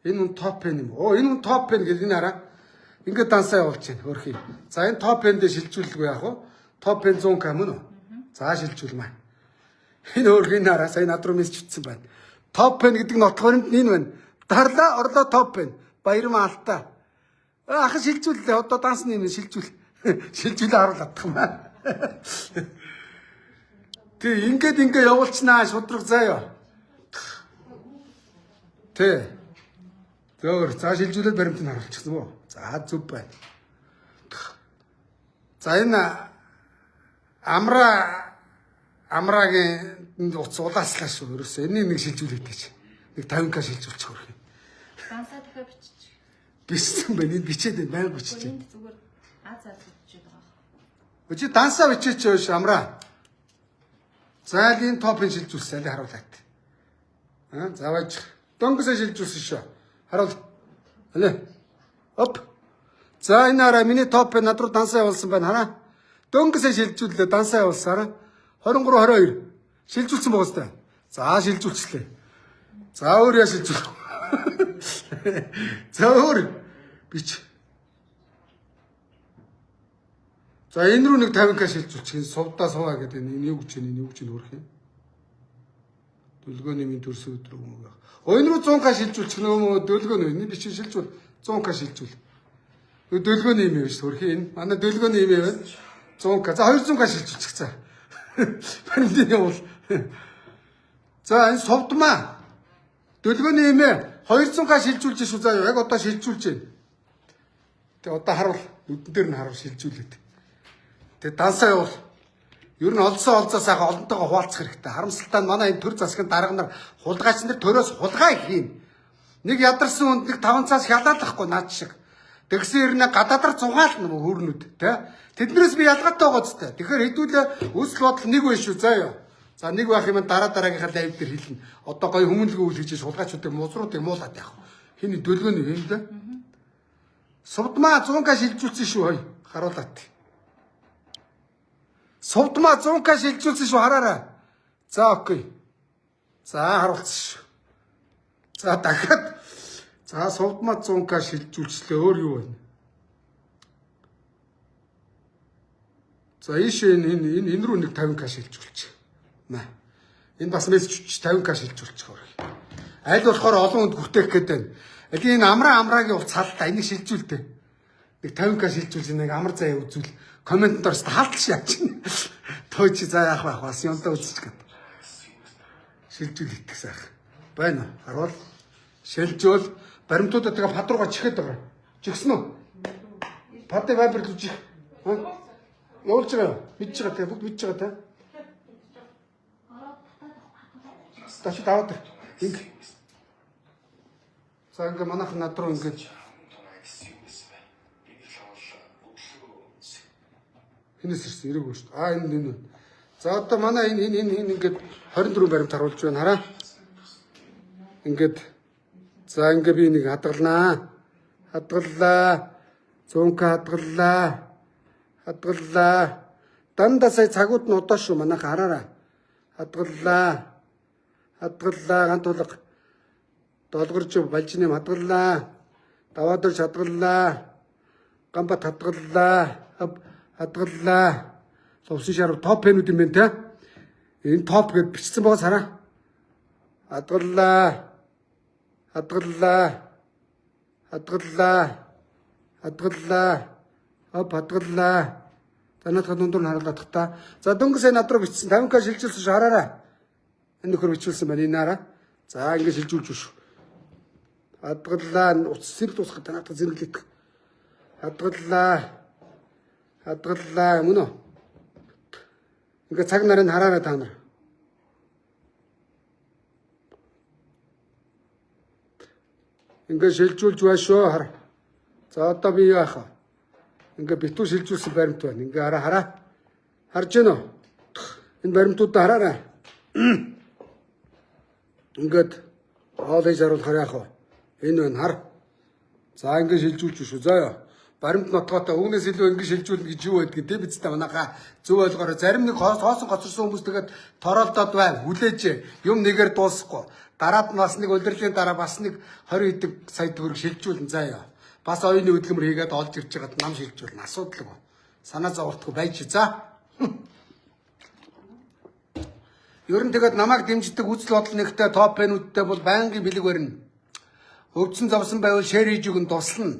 Энэ хүн топ пен юм. Энэ хүн топ пен гэж энэ хараа. Ингээд дансаа явуулж байна. Хөрхий. За энэ топ пен дээр шилжүүлгүй яах вэ? Топ пен 100 к мөн үү? За шилжүүлмээ. Энэ хөрхий энэ хараа. Сая над руу мессеж бичсэн байна. Топ пен гэдэг нотлохонд энэ байна. Дарлаа орлоо топ пен. Баярмаа алтаа. Ах шилжүүллээ. Одоо дансны юм шилжүүл. Шилжүүлээ харуулдаг юм аа. Тэг ингээд явуулчихнаа шудраг заяа. Тэг. Зөөр цааш шилжүүлээд баримтыг харуулчихсан уу? За зүв байна. За энэ амраагийн утас улааслаа шүү. Ерөөсөө энийг нэг шилжүүлээд гэж. Нэг 50 к шилжүүлчих хөрх юм. Дансаа дахиад бичиж. Бичсэн байна. Энд бичээд байна. Байнг бичиж. Энд зүгээр аз бичиж байгаа. Өчиг дансаа бичээч өөш амраа. Зайлын топын шилжүүлсэн аль харуулаад. Заваач дөнгөсөө шилжүүлсэн шүү. Харуул. Аль. Оп. За энэ хараа миний топ над руу дансаа явуулсан байна хараа. Дөнгөсөө шилжүүллээ дансаа явуулсан хараа. 23 22 шилжүүлсэн боостой. За шилжүүлчихлээ. За өөр яа шилжүүл. За өөр бич. За энэ рүү нэг 50 к шилжүүлчих. Сувдаа суваа гэдэг энэ юу гэж хөрөх юм. Дөлгөөний минь төрсөн өдрөг юм байна. Энэ рүү 100 к шилжүүлчих нөө дөлгөөний энэ биш шилжүүл 100 к шилжүүл. Дөлгөөний юм биш хөрх энэ. Манай дөлгөөний юм байна. 100 к. За 200 к шилжүүлчих цаа. Баримтын явуул. За энэ сувдмаа. Дөлгөөний юм ээ. 200 к шилжүүлж шүү заа. Яг одоо шилжүүлж байна. Тэгээ одоо харуул. Нүдэн дээр нь харуул шилжүүлээд. Тэгээ дансаа явуул. Ер нь олзоо сайхан олонтойгоо хуваалцах хэрэгтэй. Харамсалтай нь манай энэ төр засгийн дарга нар хулгайч нар төрөөс хулгай хийн. Нэг ядарсан хүнд нэг 5 цаас хялаалахгүй наад шиг. Тэгсэн хэрнээ гадаадаар зугаална хөрнүүд тий. Тэднээс би ялгаатай байгаа зү. Тэгэхээр хэдүүлээ үүсэл бодол нэг байх шүү заа юу. За нэг байх юм дараагийнхаа лайв дээр хэлнэ. Одоо гоё хүмүүнлэгээ үйл хийж хулгайчуудыг музруудыг муулаад явах. Хиний дөлгөөний юм да. Сувдмаа 100 к шилжүүлсэн шүү хой. Харуулаад. Сувдмаа 100 к шилжүүлсэн шүү хараарай. За окей. За харуулсан шүү. За дахиад. За сувдмаа 100 к шилжүүлчлээ өөр юу байна? За ийшээ энэ рүү нэг 50к шилж үлчих. Маа. Энэ бас мессеж 50к шилж үлчих хөрх. Аль болохоор олон хүнд хүртэх гээд байна. Аль энэ амраагийн уц халдаа энийг шилжүүлдэ. Нэг 50к шилжүүл нэг амар заяа үзүүл. Комментд орс хаалт шаач. Тоо чи за яах байх бас юмдаа үзчих гээд. Шилжүүл итгэх сайх. Байна. Харуул. Шилжүүл баримтуудаа тэгээ пад руугаа чихээд байгаа. Жигсэн үү? Падыг вайберлж чих. Явуулж байгаа. Мэдж байгаа те. Бүгд мэдж байгаа те. Тачид аваад. Инг. За ингээ манайх над руу ингэж хинээс ирсэн ирээгүй шүү дээ. Энэ. За одоо манай энэ ингээд 24 баримт харуулж байна хараа. Ингээд за ингээ би нэг хадгалнаа. Хадгаллаа. 100к хадгаллаа. Дандаа сая цагууд нь удаа шүү манайх хараараа. Хадгаллаа. Гант тулга долгорч балжны хадгаллаа. Даваадорч хадгаллаа. Гамбат хадгаллаа. Совсын шарав топ пенүүд юм байна те. Энэ топ гэд бичсэн байгаа сараа. Хадгаллаа. Танад дундуур нь харуулдаг та. За дөнгөсөө над руу бичсэн 50к шилжүүлсэн ш хараарай. Энэ нөхөр бичүүлсэн байна энэ хараа. За ингэ шилжүүлж шүү. Хадгаллаа уц зэрэг дуусгах танад зэрэглэх. Хадгаллаа мөн үү? Ингээ цаг нарыг хараарай та нар. Ингээ шилжүүлж байна шүү хар. За одоо би яах вэ? Ингээ битүү шилжүүлсэн баримт байна. Ингээ хараа. Харж гэнэ үү? Энэ баримтуудаа хараарай. Ингээд хоолойж харуулахаар яах вэ? Энэ байна хар. За ингээ шилжүүлж шүү. За ёо. Баримт нотгоотой өгнөөс илүү ингээ шилжүүлнэ гэж юу байдгийг тэ бидтэй манайхаа зөв ойлгоорой. Зарим нэг хоосон гоцорсон хүмүүс тэгээд тороолдоод байна. Хүлээж юм нэгээр дуусахгүй. Дараад нас нэг удирлын дараа бас нэг 20 хэдэг сая төгрөг шилжүүлнэ заа ёо. Бас оюуны хөдөлмөр хийгээд олж ирж байгаад нам шилжүүлнэ. Асуудалгүй. Санаа зовортгүй байж за. Ер нь тэгээд намайг дэмждэг үзэл бодол нэгтэй топ пенүүдтэй бол байнгын бэлэг барина. Өвдсөн зовсон байвал шеэр хийж өгөн туслана.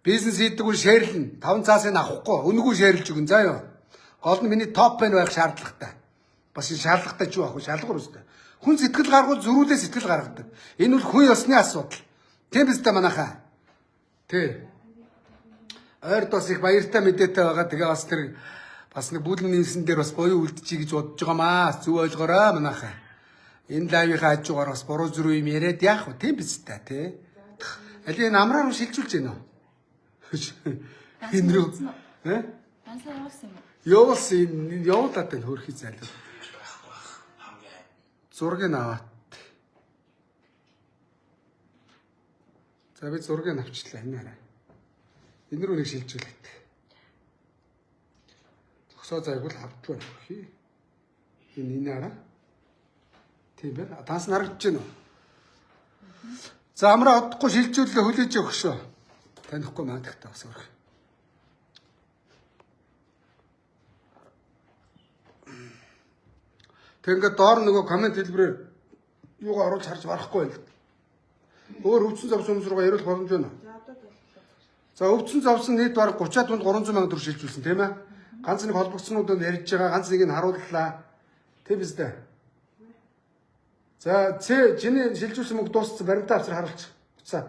Бизнес хийдэг үл шеэрлэн 5 цаасын авахгүй үнэгүй шеэрлж өгөн заа ёо. Гол нь миний топ пен байх шаардлагатай. Бас энэ шаардлагатай ч юу ах вэ? Шалгуур үстэй. Хүн сэтгэл гаргуул зөрүүлээ сэтгэл гаргадаг. Энэ бол хүн ёсны асуудал. Тийм биз дээ манайхаа. Тэ. Ойрд бас их баяртай мэдээтэй байгаа. Тэгээ бас тэр бас нэг бүлэн нэмсэн дээр бас боёо үлдчихье гэж бодож байгаамаа. Зүг ойлгоорой манайхаа. Энэ лайвынхаа хажуугаар бас буруу зүрх юм яриад яах вэ? Тийм биз дээ тэ. Али энэ амраар шилжүүлж гэнэ үү? Энэ рүү. Ансаа явуулсан юм уу? Явуулсан явуулаад байна хөрхий зайлуу. Зургийг аваад. За би зургийг авчлаа энэ хараа. Энэ рүү нэг шилжүүлээд. Зогсоо зайгуул авдгүй хөрхий. Энэ хараа. Тийм байна. Таас нь харагдаж байна уу? За амраа одохгүй шилжүүлээ хүлээж өгөх шүү. Танихгүй маадагтаа бас өрх. Тэг ингээд доор нөгөө коммент хэлбэрээр юугаа оруулж харж барахгүй байл. Өөр өвдсөн завсан хүмүүс руугаа яриулах боломж байна. За өвдсөн завсан нийт бараг 30-аад тунд 300 сая төгрөг шилжүүлсэн тийм ээ. Ганц нэг холбогдсонуудад ярьж байгаа, ганц нэг нь харууллаа. Тийм биз дээ. За чиний шилжүүлсэн мөнгө дууссан баримтаа авчир харуулчих. Буцаа.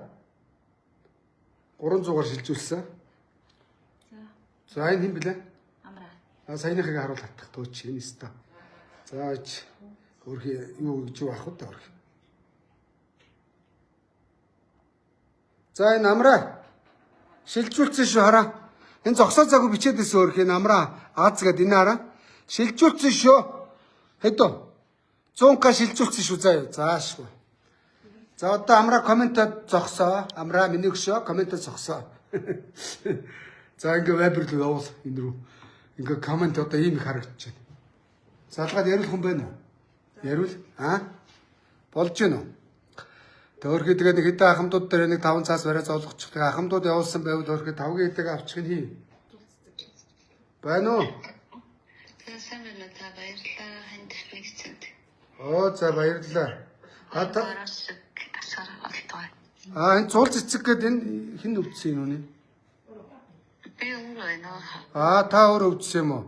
300-аар шилжүүлсэн. За энэ хэн блэ? Амраа. Саяныхыг харуул хатах төөч энэ өстө. За хөрхий юу гэж юу ах вэ хөрхий. За энэ амраа шилжүүлсэн шүү хараа. Энэ зогсоо цагуу бичээд байсан хөрхий энэ амраа Аз гэд энэ хараа. Шилжүүлсэн шүү. Хэдөө 100к шилжүүлсэн шүү заа юу. Заашгүй. За одоо амраа комментод зогсоо. Амраа миний өгшөө комментод зогсоо. За ингээ вебер рүү явуул энэ рүү. Ингээ коммент одоо ийм их харагдаж байна. Залгаад яриулах хүн байна уу? Яриул. Болж гэнэ үү? Төөрхий тэгээ нэг хэдэн ахмадууд дээр нэг 5 цаас барай зовлогчих. Тэгээ ахмадууд явуулсан байвал өөрхий 5 хэдэг авчих нь хий. Байна уу? сайн байна уу та баярлалаа ханд нэгцэнд. Оо за баярлалаа. Араас асар олтой. Энэ цул цэцэг гэдэг энэ хин өвдсөн юм уу? Би өөрөө байна. Та өөрөө өвдсөн юм уу?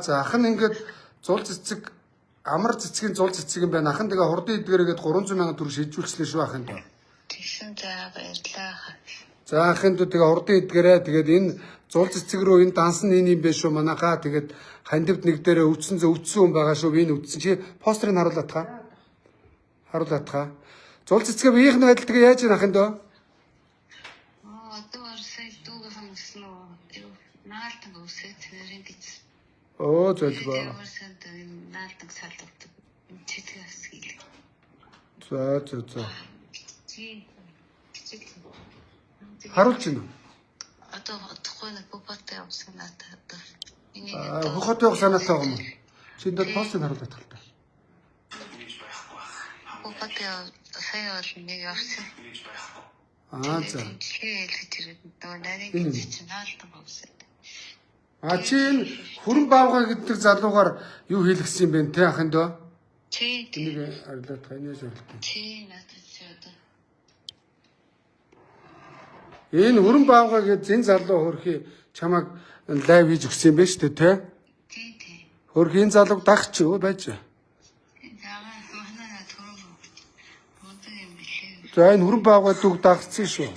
За ах нь ингээд зул цэцэг амар цэцгийн зул цэцэг юм байна. Ах нь тэгээ хурдан эдгээрээгээд 300 сая төгрөг шилжүүлчихлээ шүү ахын доо. Тэгсэн за баярлалаа. За ахын доо тэгээ хурдан эдгээрээ тэгээд энэ зул цэцэг рүү энэ данс нь энэ юм биш шүү манайхаа. Тэгээд хандивд нэг дээрээ өвдсөн хүн байгаа шүү. Би энэ өвдсөн чи постерыг харуулаад таа. Харуулаад таа. Зул цэцгээ биеийн байдал тэгээ яаж ийн ахын доо? Одоо сая дүүгээ хамсан уу? Наалтан үсээ тэрэн гэж. Зөлгөө. Өөрсөнд наалтан салдаг. Читгэс хийлээ. За. Чи Харуулж байна уу? одоо тохой нэг бопатай явсан надад. Хөхөтэй явах санаатай байгаа юм уу? Чи энэ постыг харуулаад тал та. Бопатай сая бол нэг явсан. За. Хэлж ирээд нарийн чи наалтан авсан. Чи энэ хүрэн баавга гэдэг залуугаар юу хийлгсэн юм бэ те ахын доо? Чи Энийг арилаад ханяаж ойлтой. чи надад чи одоо Энэ хүрэн баавга гэдэг энэ залуу хөрхи чамайг лайв хийж өгсөн юм байна шүү дээ те? тий. Хөрхи энэ залууг дагч юу байж? Яагаад манайна төрөв. Модог юм билээ. За энэ хүрэн баавга дүг дагцсан шүү.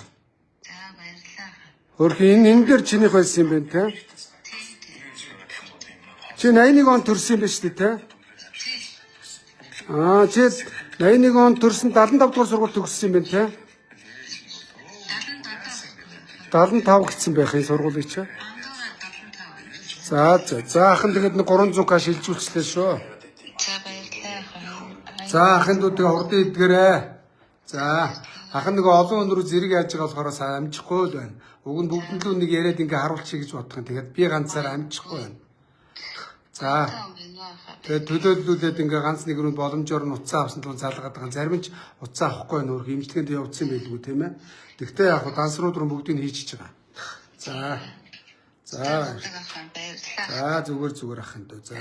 За баярлалаа. Хөрхи энэ дээр чинийх байсан юм байна те? Чи 81 он төрсөн юм байна шүү дээ те? Чи 81 он төрсөн 75 дугаар сургууль төгссөн юм байна те? 75 гэсэн байх энэ сургуулийг чи. За ахын тэгээд 300к шилжүүлчихлээ шүү. За баярлалаа. За ахын дүү тэгээ хурдан эдгээрээ. За ахын нөгөө олон өнрөө зэрэг яаж байгаа болохоор сайн амжихгүй л байна. Уг нь бүгднлүү нэг яриад ингээ харуулчих гэж бодох юм. Тэгээд би ганцаараа амжихгүй байна. За тэгээд төлөөллүүлээд ингээ ганц нэг рүү боломжоор нь уцаа авсан тул залгаад байгаа. Зарим нь ч уцаа авахгүй нөр хэмжлэгэнд явуулсан байлгүй тийм ээ. Тэгтээ яг дансрууд руу бүгдийг хийчихэж байгаа. За зүгээр ахын дөө. За.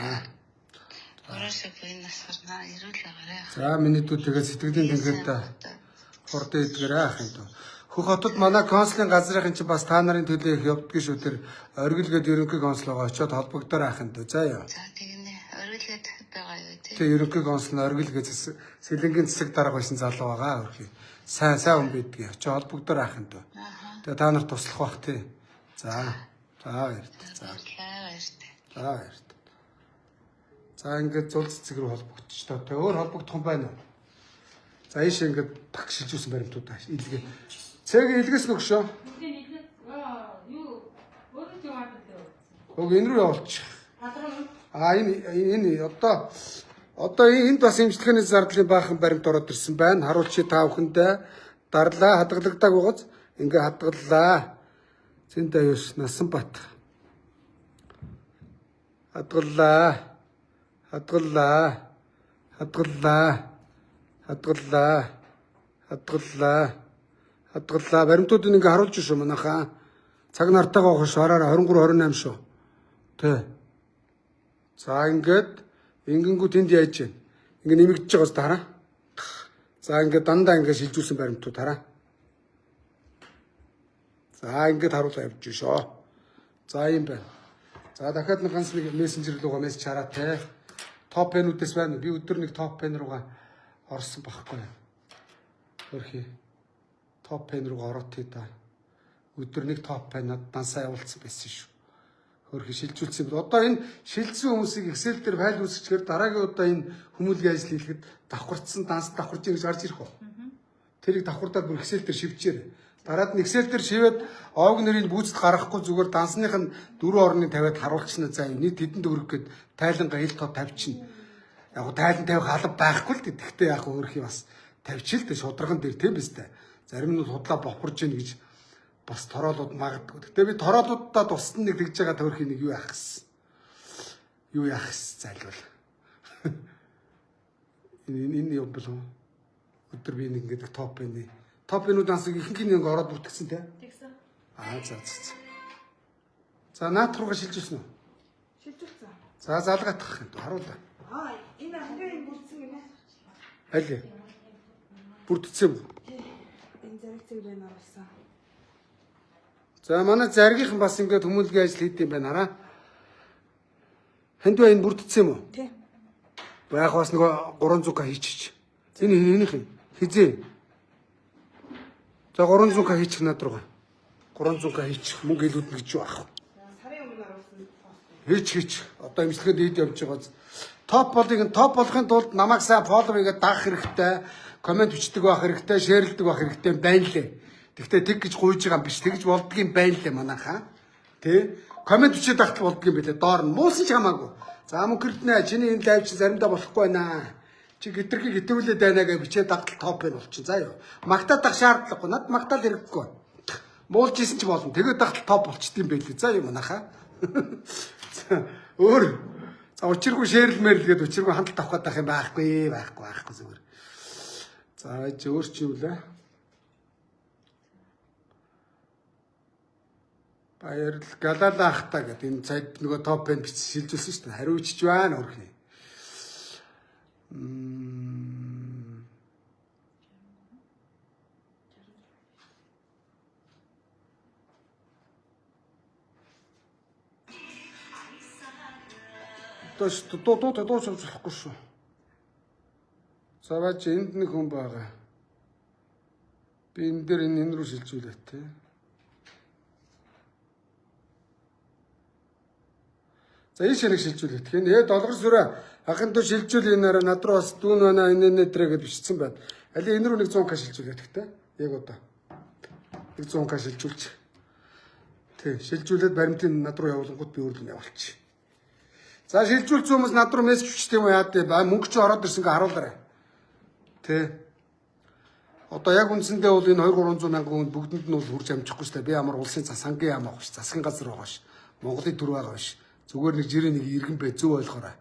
Оросо би насарнаа ирүүл агараа. За миний дүү тэгээд сэтгэлийн тэнхээд хурдан эдгээрээ ахын дөө. Хөх хотод манай консулын газрын чинь бас та нарын төлөө их явдгийн шүү. Тэр оргилгээд ерөнхий консулгаа очиод холбогдоор ахын дөө. За яа. За тэгнэ оргилгээд байгаа юу тий. Тэгээ ерөнхий консул нь оргилгээд сэлэнгийн цэцэг дарга байсан залуу байгаа өрхий. Сайн хүн байдгийг очиод холбогдоор ахын дөө. Тэгээ та нарт туслах бах тий. За баярт. За ингээд зул цэцэг рүү холбогдчих тоо. Тэгээ өөр холбогдох юм байна уу? За ийш ингээд багшилжүүлсэн баримтуудаа илгээ. Цэг илгэс нөгшөө. Энэ рүү явуулчих. Энэ одоо энд бас имжлэхний зардлын баахан баримт ороод ирсэн байна. Харуулчи та бүхэндээ дарлаа хадгалагдаг байгааз ингээ хадгаллаа. Зэнтэй юус Насанбат. Хадгаллаа. Баримтууд ингээ харуулж шүү манайхаа. Цаг нартайгаа хош хараараа 23 28 шүү. Тэ. За ингээд ингэнгүү тэнд яаж вэ? Ингээ нэмэгдэж байгааз тараа. За ингээд дандаа ингээ шилжүүлсэн баримтууд хараа. За ингээд харуулаа явж шүү. За юм байна. За дахиад нэг ганц нэг мессенжер руугаа мессеж хараа те. Топ пенүүдээс байна. Би өдөр нэг топ пен руугаа орсон байхгүй. Хөрхи. Топ пен руугаа ороод тий та. Өдөр нэг топ пенад дансаа явуулсан байсан шүү. Хөрхи шилжүүлсэн. Одоо энэ шилжсэн хүмүүсийг Excel дээр файл үүсгэхээр дараагийн удаа энэ хүмүүлгийн ажил хийхэд давхарцсан данс давхарч ингэж гарч ирэх үү? Тэрийг давхардаад бүр Excel дээр шивчээр. Дараад нь Excel дээр шивээд овг нэрийг бүүцэд гаргахгүй зүгээр дансных нь 4 орны тавиад харуулчихна. За нийт хэдэн төгрөг гээд тайлангаа ил тоо тавьчихна. Яг гоо тайлан тавих алба байхгүй л гэхдээ яг өөрхий бас тавьчих л дээ шударган дээр тийм биз дээ. Зарим нь худлаа бохорж ийн гэж бас тороолууд магадгүй. Гэтэ би тороолуудаа туссан нэг тэгж байгаа төрхийн нэг юу яах гэсэн. Юу яах гэсэн зайлвал. Энэ юм болов. Өдөр би нэг ингэдэг топ байна. Топ энүүдээс ихэнх нэг ороод бүтгсэн те. Тэгсэн. За. За наат руугаа шилжүүлсэн үү? Шилжүүлсэн. За залгаатах юм харуулаа. Энэ хамгийн бүрдсэн юм аа. Аль? Бүрдсэн юм. Энэ зэрэг байна оруулсан. За манай заргийнхан бас ингээд хүмүүлгийн ажил хийд юм байна хараа. Ханд байна бүрдсэн юм уу? Тий. Яг бас нөгөө 300к хийчих. Энэ хинийх юм. Хизээ. За 300к хийчих над руу. 300к хийчих. Мөнгө илүүднэ гэж юу ах. Сарын өмнө оруулсан. Хийч. Одоо имслэхэд ийд явж байгаа. Топ болохын тулд намайг сайн фоллоу хийгээд дагах хэрэгтэй. Комент бичдэг байх хэрэгтэй, шеэрлдэг байх хэрэгтэй байна лээ. Тэгвэл тэг гэж гуйж байгаа юм биш. Тэгж болдгийм байна лээ манайхаа. Тэ? Комент бичээд тахтал болдгийм билээ. Доор нь муусан ч хамаагүй. За мөнгөрднэ. Чиний энэ лайв чи заримдаа болохгүй байна. Чи гитрхи гитвүүлээд байна гэж бичээд тахтал топ байна болчих. За юу. Магтаадах шаардлагагүй. Над магтаал хэрэггүй. Буулж исэн ч болно. Тэгээд тахтал топ болчихдээ байлээ. За юу манайхаа. Өөр. За учиргүй шеэрлмээр л гээд учиргүй хандлт авах гэдэг юм байхгүй зүгээр. За өөр чи үлээ. Баяр галалаахтаа гэдэг энэ цайд нөгөө топ банд шилжүүлсэн шүү дээ. Хариучж байна өөрхий. Тоо шавчихгүй шүү. За бач энд нэг хүн байгаа. Би энэ дээр энэ рүү шилжүүлээ те. За ийш нэг шилжүүлээ. Тэгэхээр долгор сүрэ ахын дөө шилжүүл энээр над руу бас дүүн байна энэ нэтрэ гэж бичсэн байна. Али энэ рүү нэг 100к шилжүүлээ гэхдээ яг одоо. Нэг 100к шилжүүлж. Тэг шилжүүлээд баримтын над руу явуулангууд би өөрлөн явуулчих. За шилжүүлсэн хүмүүс над руу мессеж бичдэг юм яа дээ. Мөнгө чи ороод ирсэн гээ харуулаарай. Тэ. Одоо яг үндсэндээ бол энэ 2-300 мянган хүнд бүгдэнд нь бол хүрч амжихгүй шүү дээ. Би ямар улсын засангийн яам авах ш. Засгийн газар байгаа ш. Монголын төр байгаа ш. Зүгээр нэг жирийн нэг иргэн бай зөв ойлгоорой.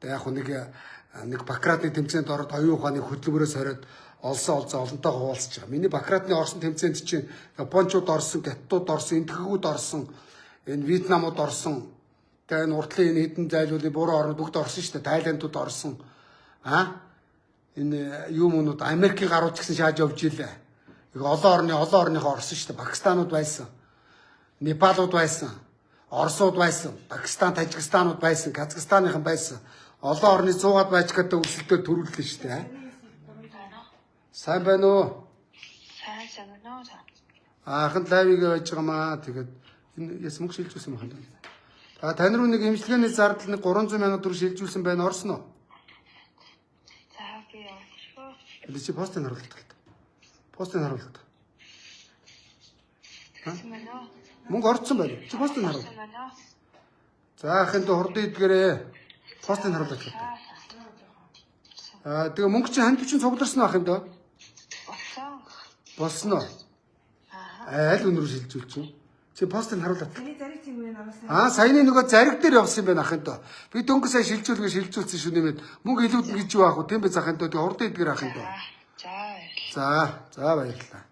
Тэгээ яг нэг Бакратны тэмцээнд ороод оюун ухааны хөдөлмөрөөс хариад олсон олонтойгоо хуваалцж байгаа. Миний Бакратны орсон тэмцээнд чинь Япончууд орсон, Хятадууд орсон, Энэтхэгүүд орсон, энэ Вьетнамууд орсон. Тэгээ энэ уртлын энэ хэдэн зайлуулын буруу орнууд бүгд орсон шүү дээ. Тайландууд орсон. Энэ юу мөнүүд Америкийн гарууд гэсэн шааж явж илээ. Их олон орныхоо орсон шүү дээ. Пакистанууд байсан. Непалууд байсан. Оросууд байсан. Пакистан, Тажикстанууд байсан. Казахстанынхан байсан. Олон орны 100-аад байж гэдэг өсөлтөд төрүүллээ шүү дээ. Сайн байна уу? Сайн байна уу? Анхан лайвыг байж байгаамаа. Тэгээд энэ яс мөнгө шилжүүлсэн юм байна. Тань руу нэг эмчилгээний зардал нэг 300 сая төгрөг шилжүүлсэн байна орсон уу? За би явчихв. Или чи постыг харуулдаг. Постыг харуулдаг. Мөнгө орцсон байна. Чи постыг харуул. За ахын дэ хурдан идгээрээ. Постыг харуулдаг. Тэгээ мөнгө чи ханд чинь цугларсан ах юм даа. Болсон уу? Аль өнрөө шилжүүлж чинь? Чи постыг харуулдаг. Миний зариг тийм юм оруулсан. Саяны нөгөө зариг дээр явсан юм байна ахын даа. Би дөнгөж сая шилжүүлсэн шүү нэмээд мөнгө илүүднэ гэж юу аах вэ? Тийм биз ахын даа. Тэгээ хурдан идгээр ахын даа. За баярлалаа.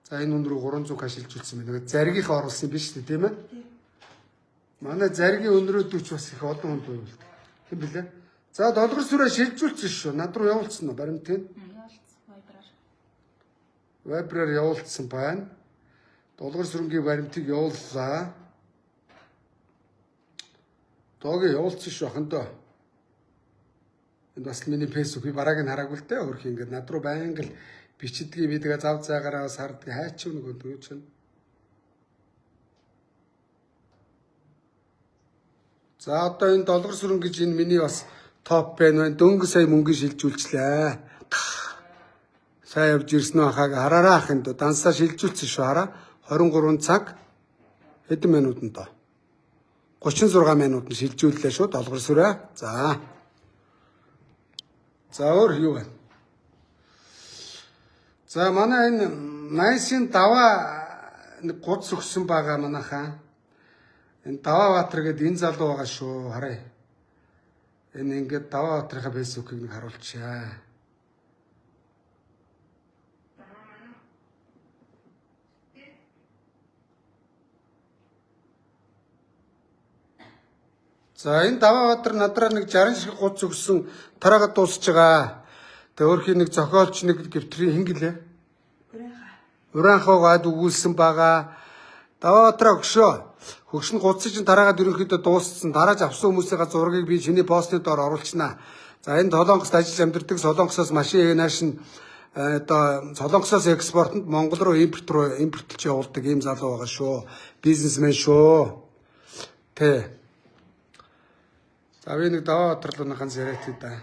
За энэ өнрөө 300к шилжүүлсэн байна. Тэгээ заригийнхаа оруулсан юм биш үү тийм ээ? Манай заригийн өнрөөдүүч бас их олон хүнд байвал. Тийм билээ. За долгор сүрэ шилжүүлсэн шүү. Над руу явуулсан уу баримтын? Вайбраар явуулсан байна. Долгор сүрэнгийн баримтыг явууллаа. Доогийн явуулсан шүү ахандаа. Энэ бас миний фэйсбүүк би барааг нь хараагүй л дээ. Өөрх ингээд над руу байнга л бичдгийг би тэгээ зав заагаараа сарддаг хайчих нөгөө дүү чинь. За одоо энэ долгор сүрэн гэж энэ миний бас топ байна. Дөнгө сая мөнгө шилжүүлчлээ. Сайн явж ирсэн үү хахаг хараараа ахын дөө дансаа шилжүүлсэн шүү хараа. 23 цаг хэдэн минутанд доо. 36 минутанд шилжүүллээ шүү долгор сүрэ. За өөр юу вэ? За манай энэ найсын даваа нэг гуц өгсөн байгаа манайхаа. Энэ Даваа Баатар гэдэг энэ залуу байгаа шүү. Харъя. Энэ ингээд Даваа Баатарынхаа фэйсбүүкийг нэг харуулчихъя. За энэ Даваабаатар надраа нэг 60 шиг гуц өгсөн тараагаа дуусж байгаа. Тэгээ өөрхийн нэг зохиолч нэг гэвтрийн хингэлээ. Уранхагад өгүүлсэн байгаа. Даваабаатар өгшөө. Хөгшин гуцсан чинь тараагаад ерөнхийдөө дууссан. Дарааж авсан хүмүүсийн зургийг би чиний постны доор оруулчихнаа. За энэ Солонгост ажиллаж амьдардаг Солонгосоос машин нааш нь одоо Солонгосоос экспортод Монгол руу импортлж явуулдаг ийм залуу байгаа шүү. Бизнесмен шүү. Тэ. За би нэг Даваабатарлууныхаас яриад тий да.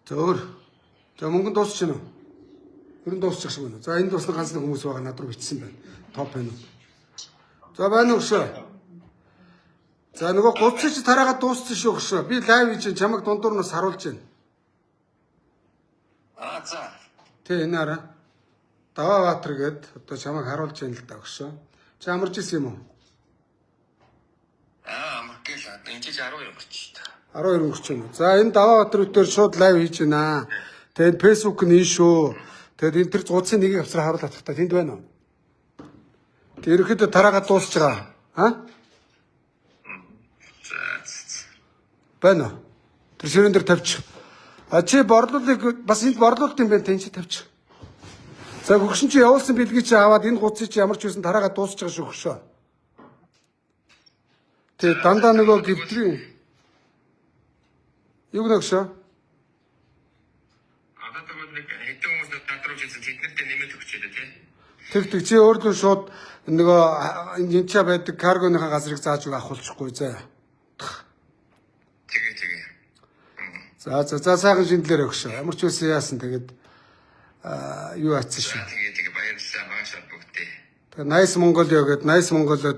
Зөөр. За мөнгө дуусч гэнэ үү? Ерөн дуусчих шиг байна. За энэ дуусна ганц нэг хүмүүс байгаа над руу бичсэн байна. Топ байна уу? За байна уу шүү. За нөгөө гуцч тараагаа дууссан шүү гшөө. Би лайв хийж чамайг дундуур нас харуулж байна. За. Тэ энэ араа. Даваабаатар гээд одоо чамайг харуулж байна л да гшөө. Чи амарч исэн юм уу? Амаргэл энэ чи 12 өнгөрч та. 12 өнгөрч юм. За энэ Даваабаатар үтээр шууд лайв хийж байна. Тэгээд Facebook нь энэ шүү. Тэгээд энэ төр зуудсан нэгийг авсраа харуулах та тэнд байна уу? Тэг ерөөхдөө тараагаа дуусч байгаа. Байна уу? Тэр ширэн дээр тавьчих. А чи борлуулыг бас энд борлуулт юм байна тэн чи тавьчих. За хөгшин чи явуулсан бэлгийг чи аваад энэ гуцыг чи ямар ч байсан тараагаа дуусч байгаа шүү хөшөө. Тэг дандаа нөгөө гэвтрийн юу гэнэшөө? Одоо тэгвэл нэг хэдэн хүмүүс тадрууж ирсэн тэднэртэй нэмээд өгчээ тий. Тэг чи өөрлөө шууд нөгөө энэ ч байдаг каргоныхаа газрыг зааж өгөх авахулчихгүй заа. Тэгээ. За сайхан шиндлэр өгшөө. Ямар ч үсэн яасан тэгээд юу атсан шүү. Тэгээ баярлалаа маш бүгдээ. Тэгээд Nice Mongolia гэдэг Nice Mongolia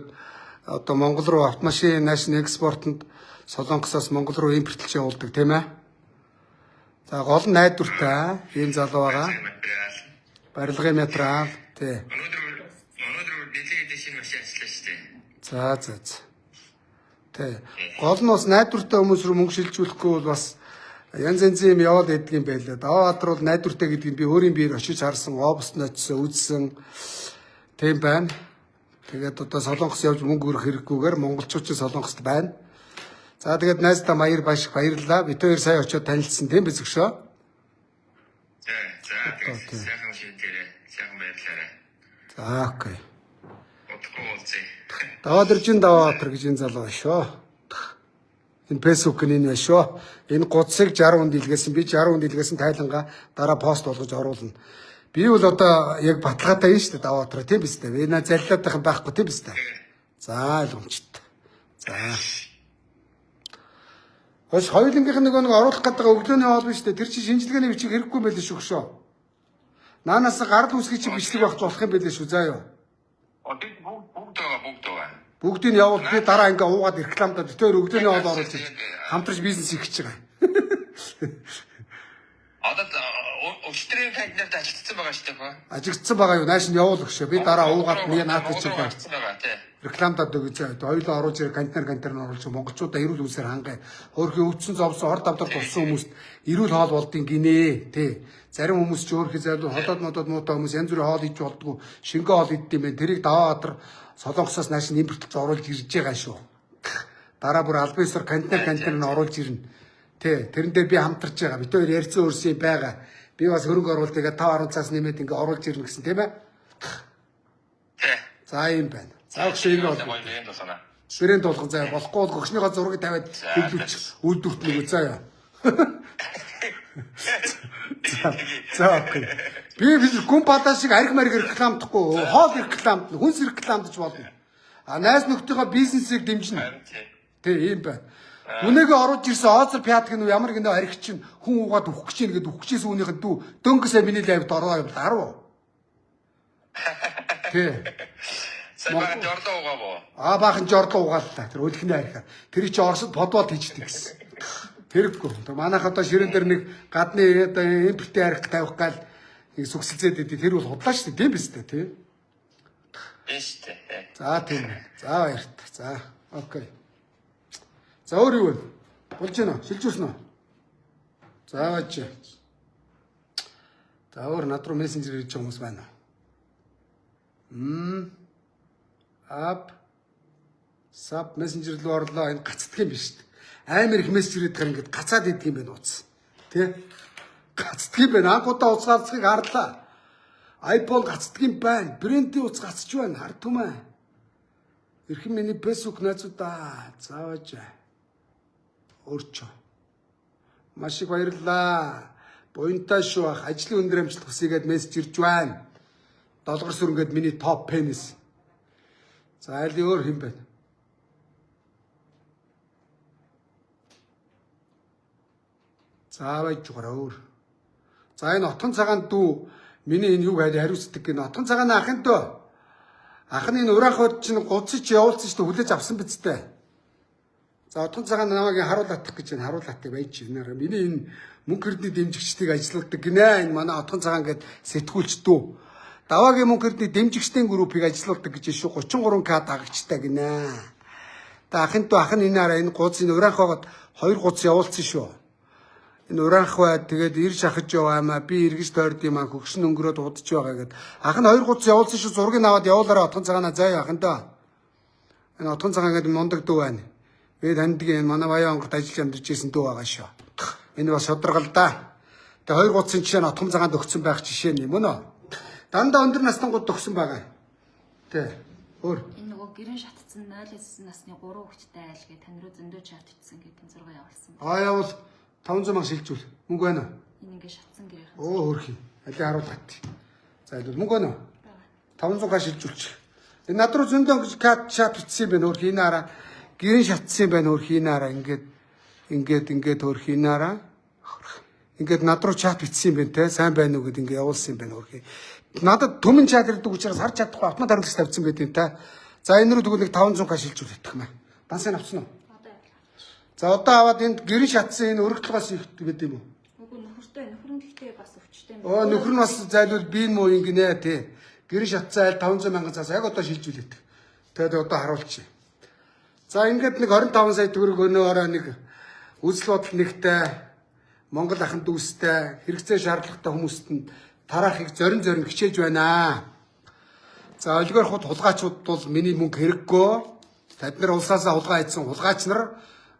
одоо Монгол руу автомашин наашны экспортод Солонгосоос Монгол руу импортлж явуулдаг тийм ээ. За гол нь найдвартай ийм залуу байгаа. Барилгын материал тий. Өнөөдөр нэлээд шинэ машин ажиллаа шүү дээ. За. Тий. Гол нь бас найдвартай хүмүүс рүү мөнгө шилжүүлэхгүй бол бас янз янзын юм яваад идэг юм байлаа. Даваабаатар бол найдвартай гэдгийг би өөрийн биеэр очиж харсан, обост ноцсон, үзсэн тийм байна. Тэгээд одоо Солонгос явж мөнгө өрөх хэрэггүйгээр монголчууд ч Солонгост байна. За тэгээд найздаа маяр башиг баярлалаа. Бид хоёр сая очиод танилцсан тийм биз өгшөө. За тэгээд сайхан шийдээрээ сайхан баярлалаа. За окей. Утгагүй болцъя. Даваабатар гэж энэ залуу байна шүү. Энэ Facebook нь энэ байна шүү. Энэ гуцыг 60 хүнд илгээсэн. Би 60 хүнд илгээсэн тайлангаа дараа пост болгож оруулна. Би бол одоо яг баталгаатай юм шүү дээ Даваабатар тийм биз дээ. Энэ заллаад байх байхгүй тийм биз дээ. За ойлгомжтой. За. Хөөс хоёулынгийнх нэг оруулах гэдэг өглөөний хоол биш дээ. Тэр чинь шинжилгээний бичиг хэрэггүй байлээ шүү гшөө. Наанаас гарал үсгий чи бичлэг багт болох юм байлээ шүү заа юу. Бүгд байгаа. Бүгдийг нь явуул би дараа ингээ уугаад рекламдаад тэр өглөөний хоол оруулж хамтарч бизнес хийх гэж байгаа. Одоо өчтөрийн кантинад ажигдсан байгаа шүү дээ. Ажигдсан байгаа юу? Нааш нь явуул өгшөө. Би дараа уугаад нэг наадах чинь байна. Тий. Рекламдаад өгөө заа. Хоёулаа оруулж ирээ кантинаар оруулж монголчуудаа эрүүл үсээр хангай. Хөөрхөн өвдсөн зовсон хор давдар тулсан хүмүүст эрүүл хоол болдгийн гинэ. Тий. Зарим хүмүүс ч өөрхий зайлуу холоод модод муутай хүмүүс янз бүрийн хоол идж болдгоо. Шингэн хоол иддэм байх. Тэрийг Даваабатар Солонгосоос нааш нь импортлж оруулж ирж байгаа шүү. Дараа бүр албаисаар кантинаар оруулж ирнэ. Тий. Тэрэн дээр би хамтарч байгаа. Бид хоёр ярьсан өөрсөй байгаа. Би бас хөрөнгө оруулалт тэгээ 5-10 цаас нэмээд ингээ оруулж ирнэ гэсэн тийм ээ. Тий. За юм байна. За өгшөө ингэ бол. Брэнд болгон заяа болохгүй бол гөгшнийхөө зургийг тавиад хөглөвч үйлдвэрт нэг заа яа. За окей. Би гүн бадаа шиг арх марг рекламдахгүй, хоол рекламд, хүнс рекламдж болно. А найз нөхдийнхөө бизнесийг дэмжинэ. Тэ ийм байна. Үнэгээ оруулж ирсэн Озер Пятг нь ямар гинэ арх чинь хүн угаад үхэх гэж нэгэд үхчихээс үүнийх нь дүү дөнгөсөө миний лайвд ороо юм 10. Тэ. Саяхан жордоо угаав. Баахан жордоо угааллаа. Тэр өлхний архаа. Тэр чи Оросд подвод хийждэг гэсэн. Тэрвгүй. Манайх одоо ширээн дээр нэг гадны одоо импортын арх тавих гал нэг сүгсэлцээд идэв. Тэр бол худлаа шүү дээ. Тийм биз дээ, тий? Тийм шүү дээ. За тийм. За баярт. За окей. За өөр юу вэ? Болж гэнэ үү? Шилжүүлсэн үү? За бач. За өөр над руу мессенжер хийж байгаа хүмүүс байна уу? Ап сап мессенжер рүү орлоо энэ гацдаг юм биш үү? Амар их мессеж ирээд байгаа ингээд гацаад идэг юм байна ууц. Тэ? Гацдаг юм байна. Анхудаа уцгаалцахыг харлаа. iPhone гацдаг юм байна. Брендийн уц гацж байна. Хардтумаа. Ирхэн миний Facebook найзуудаа зааваж өөрчөө. Маш их баярлалаа. Буянтаа шүү ах. Ажлын өндөр амжилт хүсьгээд мессеж ирж байна. Долгор сүрэнгээд миний топ пенис. За айлын өөр хэм байна. Заавал жугараа өөр. За энэ отхон цагаан дүү миний энэ юг хариуцдаг гин отхон цагааны ахын дөө. Ахны энэ ураахууд чинь гуцж явуулсан шүү хүлээж авсан биз дээ. За отхон цагаан намайг харуулах гэж байна. Харуулаатыг байж нэр. Миний энэ мөнгө хэрдний дэмжигчдийг ажилуулдаг гинэ. Энэ манай отхон цагаан гээд сэтгүүлч дүү. Даваагийн мөнгө хэрдний дэмжигчдийн группийг ажилуулдаг гэж шүү 33к дагагчтай гинэ. Та ахын дүү ах нь энэ хараа энэ гуц энэ ураахууд 2 гуц явуулсан шүү. Энэ ураах бай тэгээд ир шахаж яваамаа би эргэж тойрд юм аа хөгшин өнгөрөөд удаж байгаа гэд ах нь 2 гуц явуулсан шүү зургийг аваад явуулаарай отхон цагаанаа заяа ахандаа энэ отхон цагаан гэдэг мундаг дүү байна би таньдгийн манай баян онгорт ажиллаж амьдарч ирсэн дүү байгаа шүү энэ бас шударгал да тэгээд 2 гуцын жишээ нь отхон цагаанд өгсөн байх жишээ нь юм уу дандаа өндөр настангууд өгсөн байгаа тий өөр Энэ нөгөө гэрэн шатцсан 0-9 насны 3 хүүхэдтэй айл гэ тань руу зөндөө чат итсэн гэдэг энэ зураг явуулсан. явал 500 мянга шилжүүл мөнгө байна уу Энэ ингээ шатсан гэрийнхэн. хөрхий алей харуулгат за илүү мөнгө байна уу 500к шилжүүлчих. Энэ над руу зөндөө ингэж кат чат бичсэн юм байна хөрхий энэ хараа. Гэрэн шатсан юм байна хөрхий энэ хараа ингээд хөрхий энэ хараа. Ингээд над руу чат бичсэн юм байна те сайн байна уу гэд ингээд явуулсан юм байна хөрхий. Надад төмөн чат ирдэг учраас харж чадахгүй автомат хариулт тавьсан байт юм та. За энэ рүү тэгвэл нэг 500к шилжүүлэх юм аа. Дансаа авсан уу? За одоо аваад энд гэрэн шатсан энэ өргөдлгоос их гэдэг юм уу? Үгүй нөхрөн гэхдээ бас өвчтэй юм. Нөхөр нь бас зайлвал би юм уу ингэнэ тий. Гэрэн шатсан айл 500 мянган цаас яг одоо шилжүүлээд. Тэгээд одоо харуулчих. За ингээд нэг 25 сая төгрөг өнөөрөө нэг үзэл бодол нэгтэй Монгол ахын дүүстэй хэрэгцээ шаардлагатай хүмүүст нь тараахыг зорин хичээж байна. За олигархууд хулгайчууд бол миний мөнгө хэрэггүй. Тэд нар улсаасаа хулгай хийсэн хулгайч нар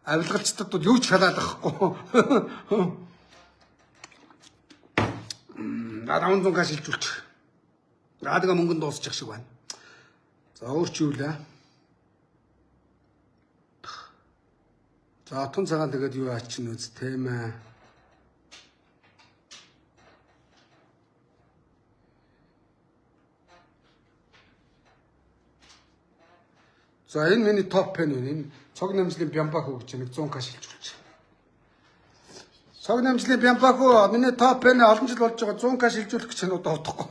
авилгалчдад бол юу ч халаалахгүй. Наад 500к шилжүүлчих. Наадга мөнгөнд дуусчих шиг байна. За өөрчүүлээ. За отон цагаан тэгээд юу аачин үз тийм ээ. За энэ миний топ пен вэ? Энэ цог намжлын Бямбаху гэж нэг 100к шилжүүлчих. Цог намжлын Бямбаху миний топ пен олон жил болж байгаа 100к шилжүүлэх гэж одоо утгагүй.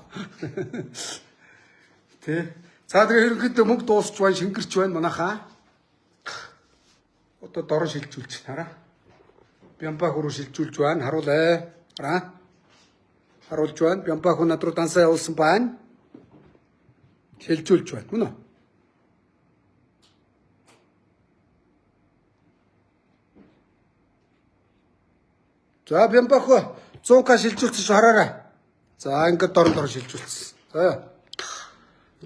Тэ. За тэгээ ерөнхийдөө мөнгө дуусч байна, шингэрч байна манайхаа. Одоо дорн шилжүүлчих хараа. Бямбаху руу шилжүүлж байна. Харуулъя. Хараа. Харуулж байна. Бямбаху над руу дансаа явуулсан байна. Шилжүүлж байна. Мөн үү? За Бямбаху 100к шилжүүлсэн шүү хараарай. За ингээд дорн шилжүүлсэн. За.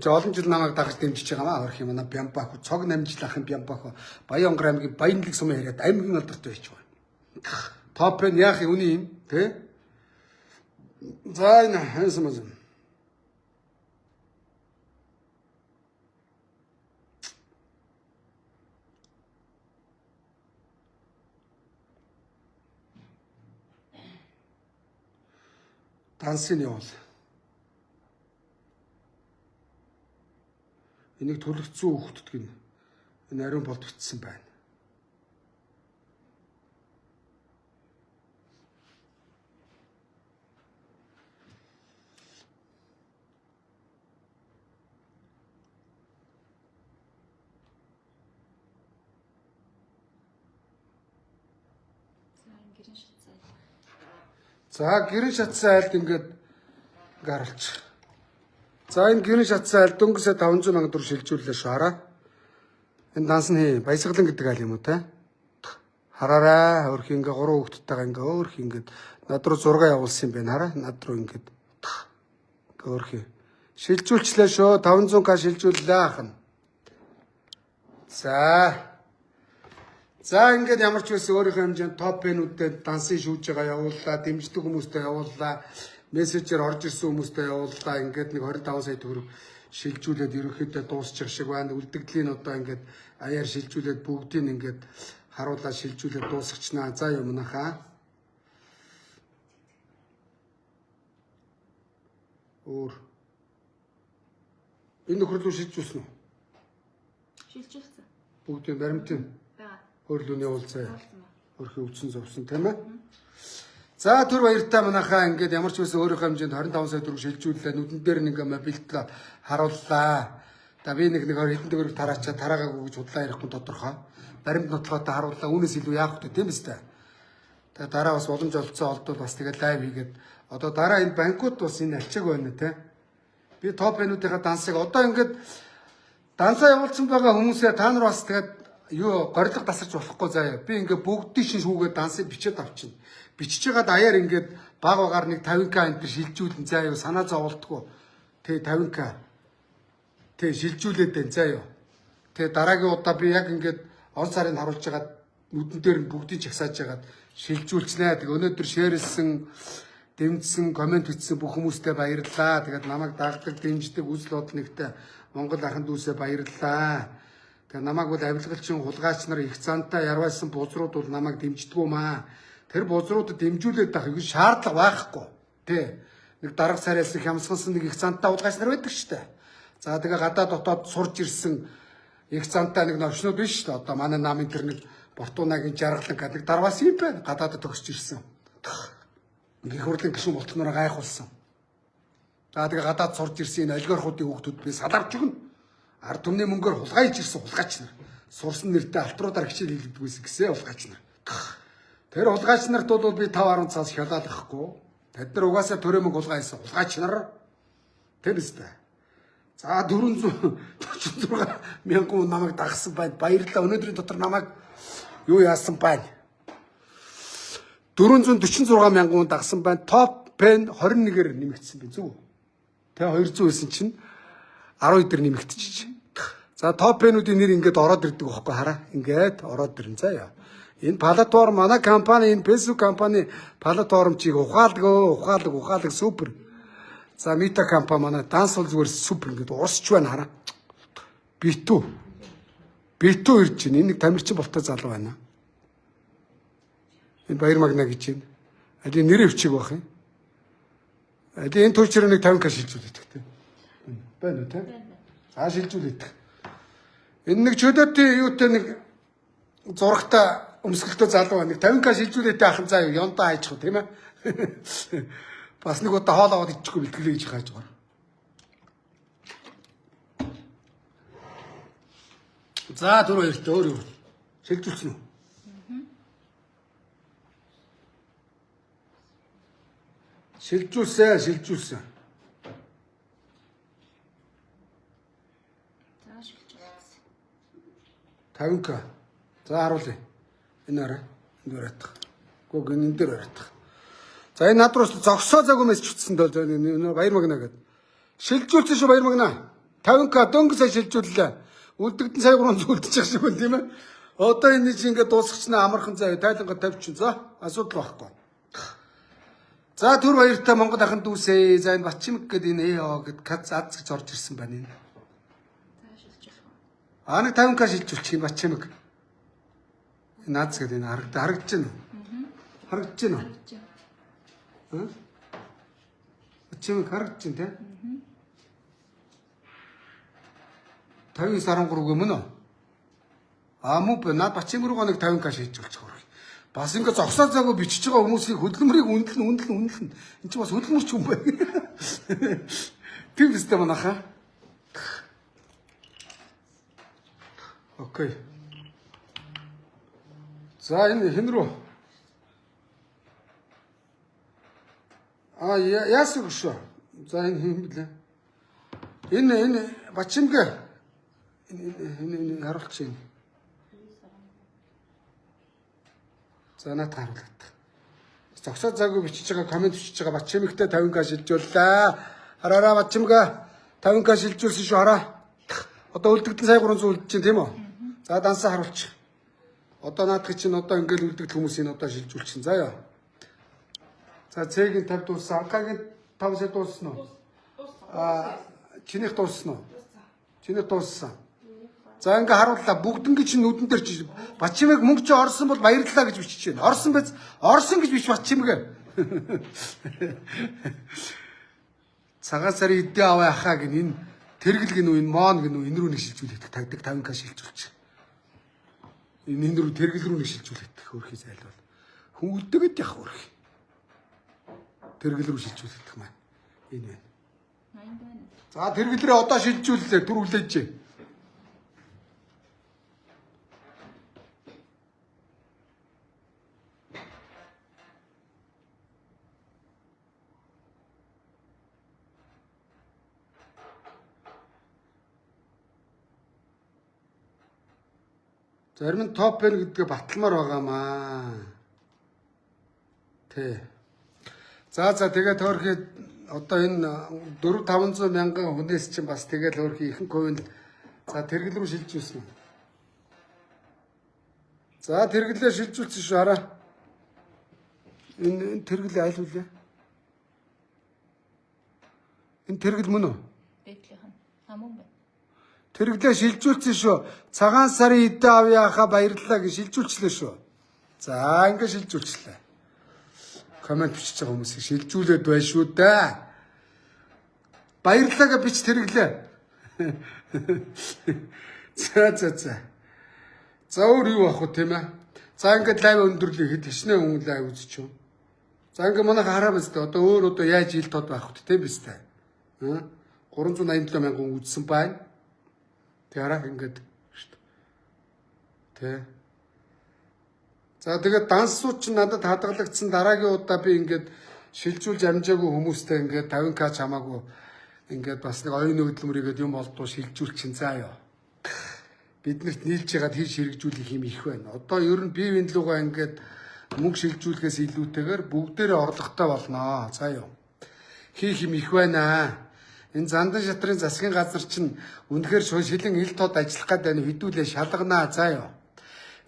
Чи олон жил намайг дагаж дэмжиж байгаа маа хөрх юм манай Бямбаху цог намжлах юм Бямбаху Баянгар аймгийн Баянлаг сумын яриад аймгийн алдарт байж байгаа. Топ нь яах юм үний юм тий? За энэ хэнсэмэс. Дансны явал. Энийг төлөвцсөн хүүхдүүд гин энэ ариун болд битсэн байна. За гэрэн шатсан айлд ингээд гаралч. За энэ гэрэн шатсан айлд дөнгөсөө 500 мянга төгрөг шилжүүллээ шүү хараа. Энэ данс нь баясгалан гэдэг айл юм уу те? Хараарай хөрх ингээ 3 хүүхэдтэйгээ ингээ өөрх ингээд над руу зураг явуулсан юм байна хараа. Над руу ингээд хөрх Шилжүүлчлээ шүү. 500к шилжүүллээ ахна. За ингээд ямар ч байсан өөрийнхөө хэмжээнд топ пенүүдэд дансын шүүж байгаа явууллаа, дэмждэг хүмүүстэй явууллаа, мессежээр орж ирсэн хүмүүстэй явууллаа. Ингээд нэг 25 сая төгрөг шилжүүлээд ерөнхийдөө дуусчих шиг байна. Үлдэгдлийн одоо ингээд аяар шилжүүлээд бүгдийг ингээд харуулаад шилжүүлээд дуусгачнаа. За юм нахаа. Өөр энэ нөхрөлөө шилжүүлсэн үү? Шилжүүлсэн. Бүгдийн баримтын Бага. хөөрлөөний уулзаа. Хөрхи өвсөн зовсон тийм ээ. За түр баяртай манайхаа ингээд ямар ч байсан өөрийнхөө хэмжээнд 25 сая төгрөг шилжүүллээ. Нүдэн дээр нэг мобильтлаа харууллаа. За би нэг хэдэн төгрөг тараачаа тараагаагүй гэж худлаа ярихгүй тодорхой. Баримт нотлоготой харууллаа. Үүнээс илүү яах вэ тийм ээ. Тэгээ дараа бас боломж олцсон олдвол бас тэгээд лайв хийгээд одоо дараа энэ банкуд бас энэ альчааг байна те. Би топ пенүүдийнхаа дансыг одоо ингээд дансаа явуулсан байгаа хүмүүсээ та нар бас тэгээд юу горилго тасарч болохгүй заяа. Би ингээд бүгдийн шин шүүгээд дансыг бичээд авчихна. Бичиж байгаад аяар ингээд баг багаар нэг 50к энэ төр шилжүүлэн заяа санаа зовлтгүй. Тэгээ 50к. Тэгээ шилжүүлээд байна заяа. Тэгээ дараагийн удаа би яг ингээд он сарын харуулж байгаад нүдэн дээр нь бүгдийг чагсааж байгаад шилжүүлчихнэ. Тэгээ өнөөдөр шеэрлсэн дэмжсэн, комент бичсэн бүх хүмүүстээ баярлалаа. Тэгээд намайг дагдаг, дэмждэг, үзэл бодол нэгтэй Монгол ахын дүүсээ баярлалаа. Тэгээд намайг бол авилгалчин хулгайч нар их цаантай ярвайсан бузрууд бол намайг дэмждэг юм аа. Тэр бузруудад дэмжүүлээд байх их шаардлага байхгүй. Тэ. Нэг дарга царайсан хямсгалсан нэг их цаантай хулгайч нар байдаг шүү дээ. За тэгээ гадаа дотоод сурж ирсэн их цаантай нэг новшнууд биш шүү дээ. Одоо манай намын тэр нэг Бортуунагийн жаргалан гэдэг дарваас юм байна. Гадаадд төгсч ирсэн. Гэх хурлын гишүүн болтнороо гайхуулсан. За тэгээ гадаад сурж ирсэн энэ олигархуудын хүүхдүүд би салавч өгнө. Ард түмний мөнгөөр хулгайж ирсэн хулгайч нар. Сурсан нэртэй алтруудаар хичээл хийлдэггүйс гэсэн хулгайч нар. Тэр хулгайч нарт бол би 5-10 цаас хялаад ахгүй. Тэд нар угаасаа төрөө мөнгө хулгайсан хулгайч нар. Тэр үстэй. За 446 мянган намайг дагсан байна. Баярлалаа. Өнөөдрийн дотор намайг юу яасан байна? 446 мянган дагсан байна. Топ пен 21-ээр нэмэгдсэн би зүг. Тэ 200 байсан чинь 12 дээр нэмэгдчихэж. За топ пенүүдийн нэр ингээд ороод ирдэг байхгүй хараа. Ингээд ороод ирэн заяа. Энэ платформ манай компани, энэ Facebook компани платформ чиг ухаалаг супер. За Мита компани манай данс бол зүгээр супер ингээд урсч байна хараа. Битүү ирж байна. Энэ нэг тамирчин болтой залуу байна. Энэ Баяр Магна гэж байна. Али нэр өвчиг байх юм. Али энэ төчрөө нэг 50к шилжүүлээд гэдэг. Байна уу те? За шилжүүлээд. Энэ нэг чөлөөтэй юутай нэг зурагтай өмсгөлтөө залуу байна. Нэг 50к шилжүүлээд ахын заа юу ёнтоо хайчих тийм ээ. Бас нэг удаа хоол аваад идчихгүй бэлтгэлээ гэж хайж байгаа. За түр баяртай өөр юу? Шилжүүлсэн үү? Шилжүүлсэн. За шилжүүлсэн. 50к. За харуулъя. Энэ арай. Энд бариадах. Гүг энэ дээр бариадах. За энэ над руу зогсоо цаг юмээс чүтсэн дөө Баяр Магна гэдэг. Шилжүүлсэн шүү Баяр Магна. 50к дөнгө сая шилжүүллээ. Үлдэгдэн сая 300 үлдчих шиг байна тийм ээ. Одоо энэ чинь ингээд дуусчихна амархан заа тайлангаа тавьчихын. За асуудал байхгүй. За түр баяртай Монгол ахын дүүсээ. За энэ Батчимэг гэдэг энэ ЭО гэд кац аз гэж орж ирсэн байна энэ. За шилжүүлэх. Нэг 50к шилжүүлчих энэ Батчимэг. Энэ аз гэдэг энэ харагдаж байна. Харагдаж байна. Батчимэг харагдаж байна те. 59.13 гэмнэ. Мөн бэ. Наад Батчимэг руу нэг 50к шилжүүлчих хөрөх. Бас ингэ зогсоо цагаа бичиж байгаа хүмүүсийн хөдөлмөрийг үнэлнэ. Энд чинь бас хөдөлмөрч юм байна. Тийм үстэй манайхаа. Окей. За энэ хэн рүү? Яасыг шүү. За энэ хэн блэ? Энэ Батчимэг. Энэ харуулж байна. За наад харуулдаг. Зогсоо заагүй бичиж байгаа комент бичиж байгаа Батчимэгтэй 50к шилжүүллээ. Хараараа Батчимэг. 50к шилжүүлсэн шүү хараа. Одоо үлдэгдэн сая 300 үлдэж чинь тийм үү? За дансаа харуулчих. Одоо наадах чинь одоо ингээл үлдэгдэх хүмүүсийн одоо шилжүүлчихин. За яа. За цэгийн 50 дууссан. Анкагийн 5 сая дууссан уу? Чинийх дууссан уу? Чинийх дууссан. За ингээ харууллаа. Бүгднгийн чинь нүдэн дээр чи Бачимэг мөнгө чи орсон бол баярлалаа гэж бичиж байна. Орсон байж орсон гэж бич Бачимэг. Цагаан сарын эдээ аваа яхаа гин энэ тэргэл гин үү энэ моон гин үү энэ рүү нэг шилжүүлээд тагдаг 50к шилжүүлчих. Энэ рүү тэргэл рүү нэг шилжүүлээд хөрхий зайлвал. Хүн үлдээгээд явах хөрхий. Тэргэл рүү шилжүүлэх маань энэ байна. За тэргэлрээ одоо шилжүүллээ түр үлээж. Зарим нь топ байна гэдгээ баталмаар байгаамаа. Тэ. За тэгээд өөрхий одоо энэ 4-500 мянган хүнээс чинь бас тэгээд өөрхий ихэнх хувийн за тэргэл рүү шилжүүлсэн. За тэргэлээ шилжүүлсэн шүү хараа. Энэ тэргэл айл үлээ. Энэ тэргэл мөн үү? Бэглийнх нь. Амун байна. Тэрглээ шилжүүлсэн шүү. Цагаан сарын эдээ авьяаха баярлалаа гэж шилжүүлчлээ шүү. За ингэ шилжүүлчлээ. Комент бичиж байгаа хүмүүсийг шилжүүлээд байна шүү дээ. Баярлалаа гэж бич тэрглээ. За. За өөр юу ах вэ тийм ээ? За ингээд лайв өндөрлөе хэд хичнээн хүн лайв үзчихв. За ингээд манайха хараа биз дээ. Одоо өөр одоо яаж ил тод байх вэ тийм биз дээ. 387 мянган үзсэн байна. Тэраа ингээд шүү дээ. Тэ. За тэгээд дансууд ч надад хадгалагдсан дараагийн удаа би ингээд шилжүүлж амжаагүй хүмүүстэй ингээд 50к чамаагүй ингээд бас нэг оюун хөдөлмөрийгээд юм болдгоо шилжүүлчин заа ёо. Биднэрт нийлж ягаад хийж хэрэгжүүлэх юм их байна. Одоо ер нь бие биен лугаа ингээд мөнгө шилжүүлэхээс илүүтэйгээр бүгдээрээ орлоготой болноо. За ёо. Хийх юм их байна. Энэ Зандан шатрын засгийн газар чинь үнэхээр шилэн ил тод ажиллах гэдэг нь хэдүүлээ шалганаа заа ёо.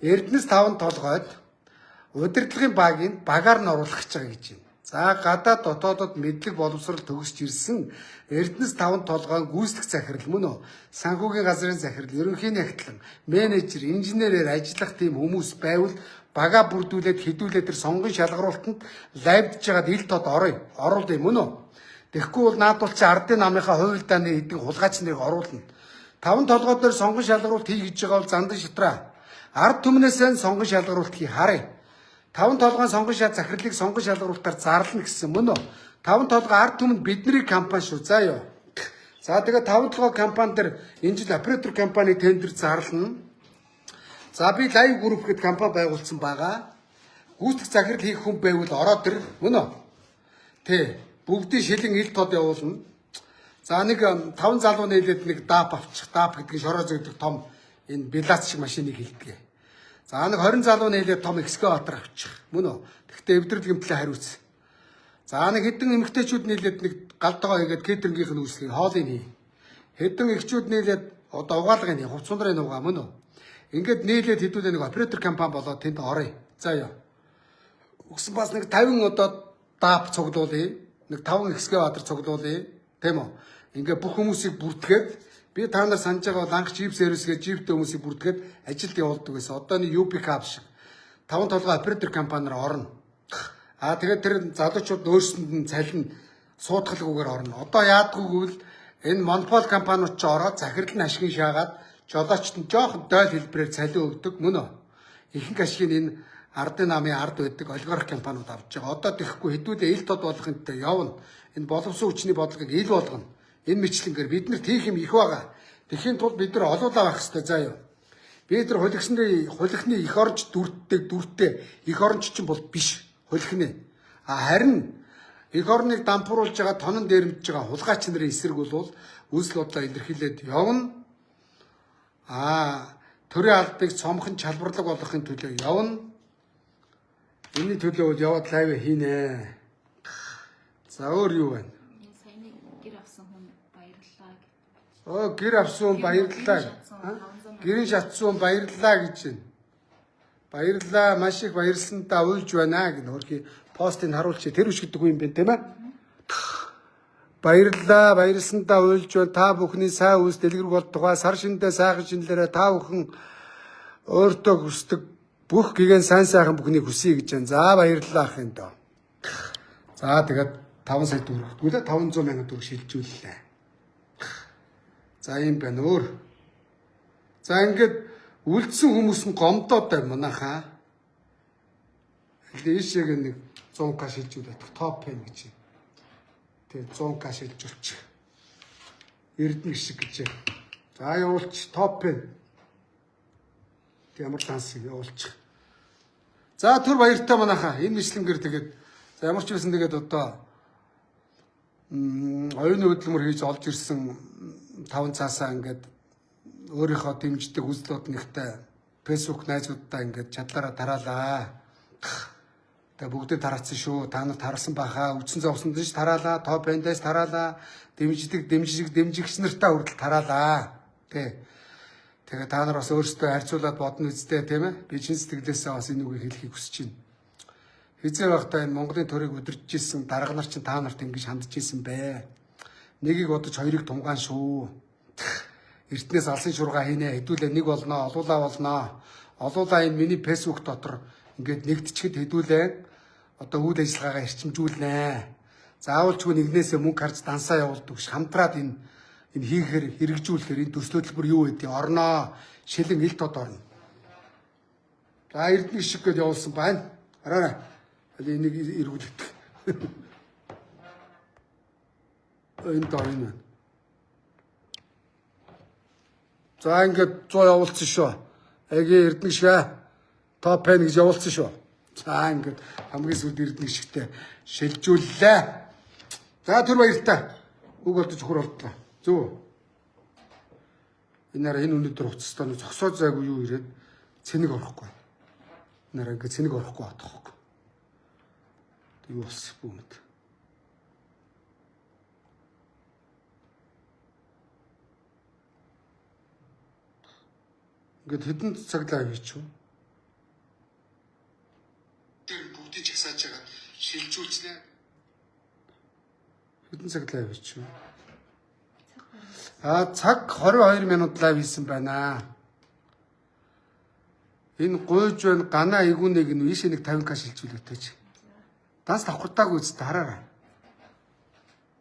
Эрдэнэс 5 толгойд удирдлагын багаар нь оруулах гэж байгаа гэж байна. За гадаад дотоодод мэдлэг боловсрал төгсөж ирсэн Эрдэнэс 5 толгойн гүйцэтгэх захирал мөн үү? Санхүүгийн газрын захирал, ерөнхий нягтлан, менежер, инженерээр ажиллах тийм хүмүүс байвал бага бүрдүүлээд хэдүүлээ тэр сонгон шалгаруултанд лайвдж байгаад ил тод оруулъя мөн үү? Тэгэхгүй бол наадвал чи ардын намынхаа хувилдааны хэдийн хулгайчныг оруулна. 5 толгой дээр сонгон шалгаруулалт хий гэж байгаа бол Зандан шатраа. Ард түмнээсээ сонгон шалгаруулалт хий харъя. 5 толгойн сонгон захирлыг сонгон шалгаруулалтаар зарлана гэсэн мөн үү? 5 толгой ард түмэнд бидний компани шүү. За ёо. За тэгээ 5 толгой компани дээр энэ жил оператор компани тендер зарлана. За би лайв групп гэдэг компани байгуулсан байгаа. Гүйцэтгэх захирал хийх хүн байвал ороод ир мөн үү? Тэ. Бүгдийн шилэн ил тод явуулна. За нэг 5 залуу нийлээд нэг даап авчих. Даап гэдэг нь шороо зөгдөг том энэ билац шиг машиныг хилдэг. За нэг 20 залуу нийлээд том экскаватор авчих. Мөн үү? Тэгтээ эвдрэл гэмтлээ хариуц. За нэг хэдэн эмэгтэйчүүд нийлээд нэг галдгаа хийгээд кейтерингийнх нь үйлчлэгийг хоолыг хий. Хэдэн эхчүүд нийлээд одоо угаалгын хий. Хувцсундрын угаа мөн үү? Ингээд нийлээд хэдүүлээ нэг оператор компани болоод тэнд оръё. За ёо. Өгсөн бас нэг 50 одоо даап цуглуулъя. Нэг 5 экскаватор цуглуулъя. Тийм үү? Ингээ бүх хүмүүсийг бүртгээд би та нар санаж байгаа бол анх жип сервисгээ жиптэй хүмүүсийг бүртгээд ажилд явуулдаг гэсэн. Одоо нэг UP Cab шиг 5 толгой оператор компаниар орно. Тэгээд тэр залуучууд өөрсөнд нь цалин суудхалгүйгээр орно. Одоо яадгүйгвэл энэ монопол компаниуд ч ороод захирал нь ашигын шаагаад жолоочт нь жоохон дойл хэлбэрээр цалин өгдөг мөн үү? Ихэнх ашиг нь энэ ардын намын ард байдаг олигарх компаниуд авч байгаа. Одоо тэгэхгүй хэдүүлээ ил тод болгохын тулд явна. Энэ боловсон хүчний бодлогыг ил болгоно. Энэ мэтлэнгээр бид нарт хийх юм их байгаа. Тэхийн тулд бид нар олуулаа байх хэрэгтэй заа юу. Бид нар хулихны эх оронч дүрттэй эх оронч чинь бол биш хулихны. Харин эх орныг дампууруулж байгаа тонон дээрмж байгаа хулгайч нарын эсрэг бол үйл бодлоо илэрхийлээд явна. Төрийн албыг цомхон чалбарлаг болгохын төлөө явна. Энэний төлөө бол яваад лайв хийнэ. За өөр юу байна? Энэ саяны гэр авсан хүн баярлалаа гэж. Гэр авсан баярлалаа. Гэрийн шатсан баярлалаа гэж байна. Баярлалаа, маш их баярлсандаа уйлж байна гэх хөрхи постыг харуулчих. Тэр үш гэдэг юм байна тийм ээ. Баярлалаа, баярлсандаа уйлж байна. Та бүхний сайн үс дэлгэрэг болтугай сар шиндээ сайхан шинлээрээ та бүхэн өөртөө хүсдэг бүх гигэн сайн сайхан бүхнийг хүсье гэж байна. За баярлалаа ах энэ доо. За тэгээд 5 сая төгрөг. Түлээ 500 мянган төгрөг шилжүүллээ. За юм байна өөр. За ингээд үлдсэн хүмүүс нь гомдоод байна манайхаа. Лээшээг нэг 100к шилжүүлээд топ пен гэж. Тэгээ 100к шилжүүлчих. Эрдэнэ шиг гэж. За явуулчих топ пен. Тэг ямар данс явуулчих. За түр баяртай манайхаа. Энэ мэтлэнгэр тэгээд за ямар ч байсан тэгээд одоо оюуны хөдөлмөр хийж олж ирсэн 5 цаасаа ингээд өөрийнхөө дэмждэг үзлүүд нэгтэй Facebook найзуудаа ингээд чадлаараа тараалаа. Тэгээ бүгдээ тараацсан шүү. Та нарт харсан баха. Үдсэн зовсон дэш тараалаа. Топ бэндээс тараалаа. Дэмжигч нартаа хүртэл тараалаа. Тэгээ та нар бас өөрсдөө харьцуулаад бодно үстэй тийм ээ. Би чин сэтгэлээсээ бас энэ үгийг хэлхийг хүсэж байна. Хизээ байхдаа энэ Монголын төрийг өдөрж исэн дарга нар чинь та нарт ингэж хандж исэн бэ. Нэгийг бодож хоёрыг тумгаан шүү. Эртнээс алсын шургаа хийнэ. Хэдүүлээ нэг болноо, олуулаа болноо. Олуулаа энэ миний Facebook дотор ингээд нэгдчихэд хэдүүлээ одоо үйл ажиллагаагаа эрчимжүүлнэ. Заавалчгүй нэгнээсээ мөнгө харж дансаа явуулдаг ш. Хамтраад энэ хийхээр хэрэгжүүлэхээр энэ төсөл хөтөлбөр юу байдгийг орноо. Шилэн ил тод орно. За эрдэнэ шиг гээд явуулсан байна. Хараарай. Энийг эргүүлдэг. Энэ доо энэ. За ингээд 100 явуулсан шүү. Эгийн эрдэнэ шгэ топ пен гэж явуулсан шүү. За ингээд хамгийн сүүлд эрдэнэ шигтэй шилжүүллээ. За түр баяртай. Үг болдож хөр болтлоо. Зөв. Энэ нараа энэ өнөдөр уцстаа зогсоо зайгүй юу ирээд цэник орохгүй. Нараа ингээд цэник орохгүй атахгүй. Юу болсон бүүмэд. Ингээд хэдэн цаг лайв хийчихв. Тэр бүгдийг часааж байгаа шилжүүлснэ. Хэдэн цаг лайв хийчихв. Цаг 22 минут лайв хийсэн байна. Энэ гуйж байна гана игүүнийг нь ийшээ нэг 50к шилжүүлээтэй. Данс давхартаагүй үстэй хараарай.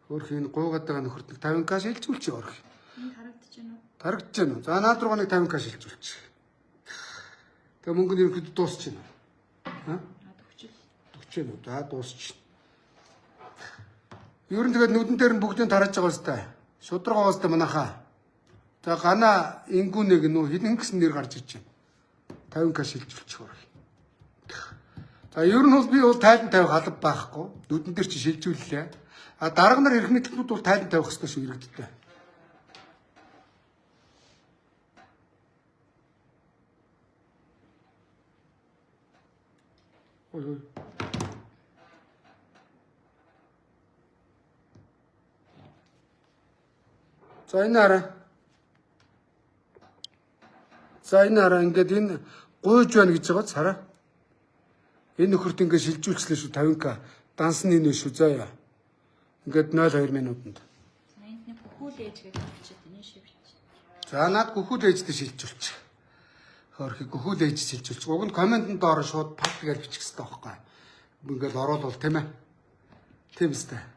Хөөх энэ гуйгаад байгаа нөхөрт 50к шилжүүлчих орох. Энэ харагдаж байна уу? Харагдаж байна. За наад руугаа нэг 50к шилжүүлчих. Тэгээ мөнгө нь ерөөд дуусч байна. Аа? Төгч байна уу? За дуусч. Ер нь тэгээд нүдэн дээр нь бүгдийг тарааж байгаа үстэй. Шудраг уустай манайхаа. За гана ингүүнийг нүү хідэн гэсэн нэр гарч иж байна. 50к шилжүүлчих орох. За ер нь бол би бол тайлан тавих алба байхгүй. Нүдэн дээр чи шилжүүллээ. Дарга нар эрх мэдлэгнүүд бол тайлан тавих хэрэгтэй шүү иргэдтэй. Ой. За энэ хараа ингээд энэ гуйж байна гэж байгаа цараа. Энэ нөхөрт ингээд шилжүүлчихлээ шүү 50к. Данс нь энэ шүү заяа. Ингээд 02 минутанд. За энд нэг бүхүүл ээж гэж хэлчихэж энэ шивч. За наад бүхүүл ээжтэй шилжүүлчих. Хөрхи бүхүүл ээж шилжүүлчих. Уг нь комментанд доор шууд пат гэж бичих хэрэгтэй байхгүй. Ингээд оруулал тийм ээ. Тийм үстэй.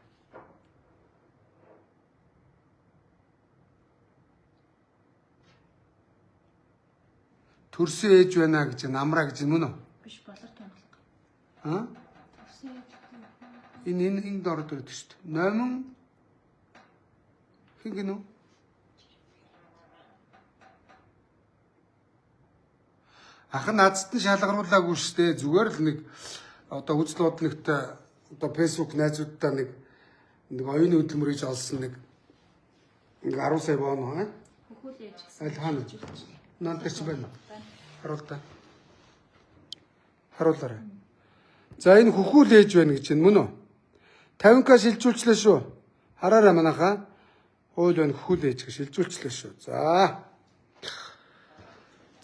Төрсөн ээж байна гэж намраа гэж мөн үү? Биш болор томлог. Аа? Энэ дор дөрөд шүү дээ. Номон хин гэнэ үү? Ах надад нь шалгаруулаагүй шүү дээ. Зүгээр л нэг одоо үзэл бодлоготой одоо Facebook найзуудтай нэг оюуны хөдөлмөр хийж олсон нэг 10 сая боо нөө. Бүхүүл ээж гэсэн. Аль хаана? Надад ч байна. Харуултаа. Харуулаарай. За энэ хөхүүл ээж байна гэж байна мөн үү? 50к шилжүүлчлээ шүү. Хараарай манайхаа. Хууль байна хөхүүлээж гэж шилжүүлчлээ шүү.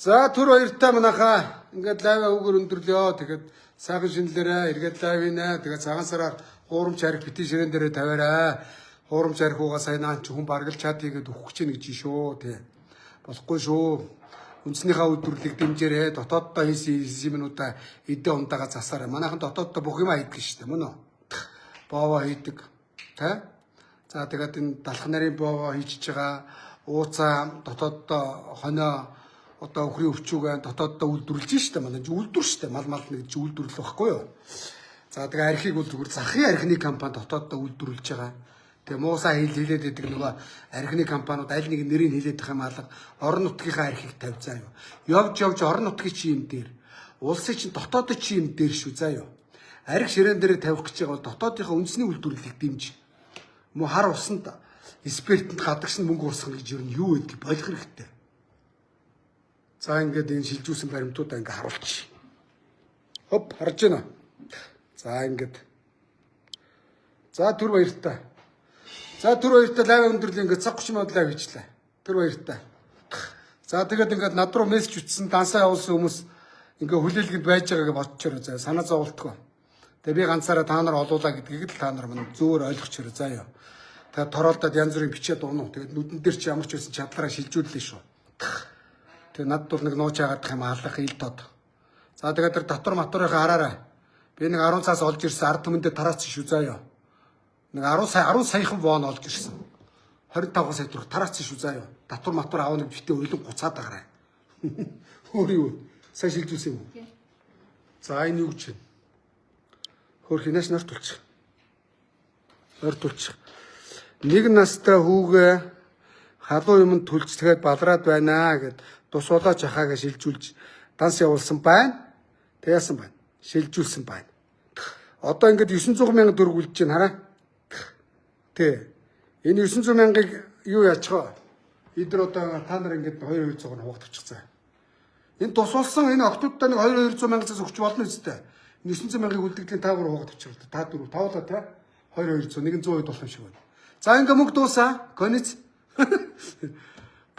За түр баяртай манайхаа. Ингээд лайва үгээр өндөрлөө. Тэгээд сайхан шинэлээрээ эргээд лайвийнэ. Тэгээд цагаан сараар хуурамч арх битэн ширээн дээрээ тавиараа. Хуурамч архуугаа сайн ч хүн баргал чат хийгээд өгөх гэж нэг жий шүү. Тэ. Болохгүй шүү. Үндснийхээ үйлдвэрлэлийг дэмжээрээ дотооддоо хийсэн юмнуудаа эдээ ундаага засаараа. Манайхан дотооддоо бүх юм хийдэг шүү дээ. Мөн үү? Боовоо хийдэг. Тэ? За тэгээд энэ далах нарын боовоо хийчихэж байгаа. Ууцаа дотооддоо хоноо одоо өхрийн өвчүүгээ дотооддоо үйлдвэрлэж штэ манай үйлдвэр штэ мал нэг үйлдвэрлэл байхгүй юу. За тэгээ архийг бол зүгээр захын архины компани дотооддоо үйлдвэрлэж байгаа. Тэгээ муусаа хийлээд байдаг нөгөө архины компаниуд аль нэг нэрийг хэлээд байгаа юм алга орон нутгийнхаа архийг тавьцаа юу. Явж орон нутгийн чи юм дээр улсын чинь дотоодын чи юм дээр шүү заа юу. Арх ширээн дээр тавих гэж байгаа бол дотоодынхаа үндэсний үйлдвэрлэлийг дэмж. Мөн хар усанд спиртэнд гадагш нь мөнгө урсгах гэж юу юу гэдгийг болох хэрэгтэй. За ингээд энэ шилжүүлсэн баримтуудаа ингээд харуулчих. Хоп харж байна. За ингээд. За түр баяртай. За түр баяртай лайв өндөрлөө ингээд цаг 30 минут лайв хийчлээ. Түр баяртай. За тэгээд ингээд над руу мессеж үтсэн дансаа явуулсан хүмүүс ингээд хүлээлгэнд байж байгааг бодчихороо за санаа зовлтгоо. Тэгээ би ганцаараа та нар олуулаа гэдгийг л та нар мань зөөр ойлгочихороо заа ёо. Тэгээд тороолдод янз бүрийн бичээд унаа. Тэгээд нүдэн дээр чи ямар ч байсан чадлаараа шилжүүллээ шүү. Тэгээ над бол нэг нууж яагаад юм алах ил тод. За тэгээд тэр дотор моторынхаа хараарай. Би нэг 10 цаас олж ирсэн ард түмэндээ тараацсан шүү заа ёо. Нэг 10 саяхан вон олж ирсэн. 25 сая төгрөг тараацсан шүү заа ёо. Дотор мотор аав нэг битээ уйлан гуцаад агараа. Өөр юу? Сайн шилжүүлсэн юм. За энэ юу гэж вэ? Хөр хинаш нарт тулчих. Нарт тулчих. Нэг настай хүүгээ халуун юмд түлцгээд балраад байна гэд тус болооч ахаагаа шилжүүлж данс явуулсан байна. Тэгсэн байна. Шилжүүлсэн байна. Одоо ингээд 900 мянга төгрөг үлдэж байна хараа. Тэ. Энэ 900 мянгаыг юу яачихаа? Эдгээр одоо та нар ингээд 200-аар хуваагдчихсан. Энэ тус болсон энэ октодод нэг 200 мянгаас өгч болно үстэй. 900 мянгаыг үлдэгдлийн таагаар хуваагдчихвал та дөрөв тавлаа та 200 нэг 100 болох юм шиг байна. За ингээ мөнгө дуусаа. Конец.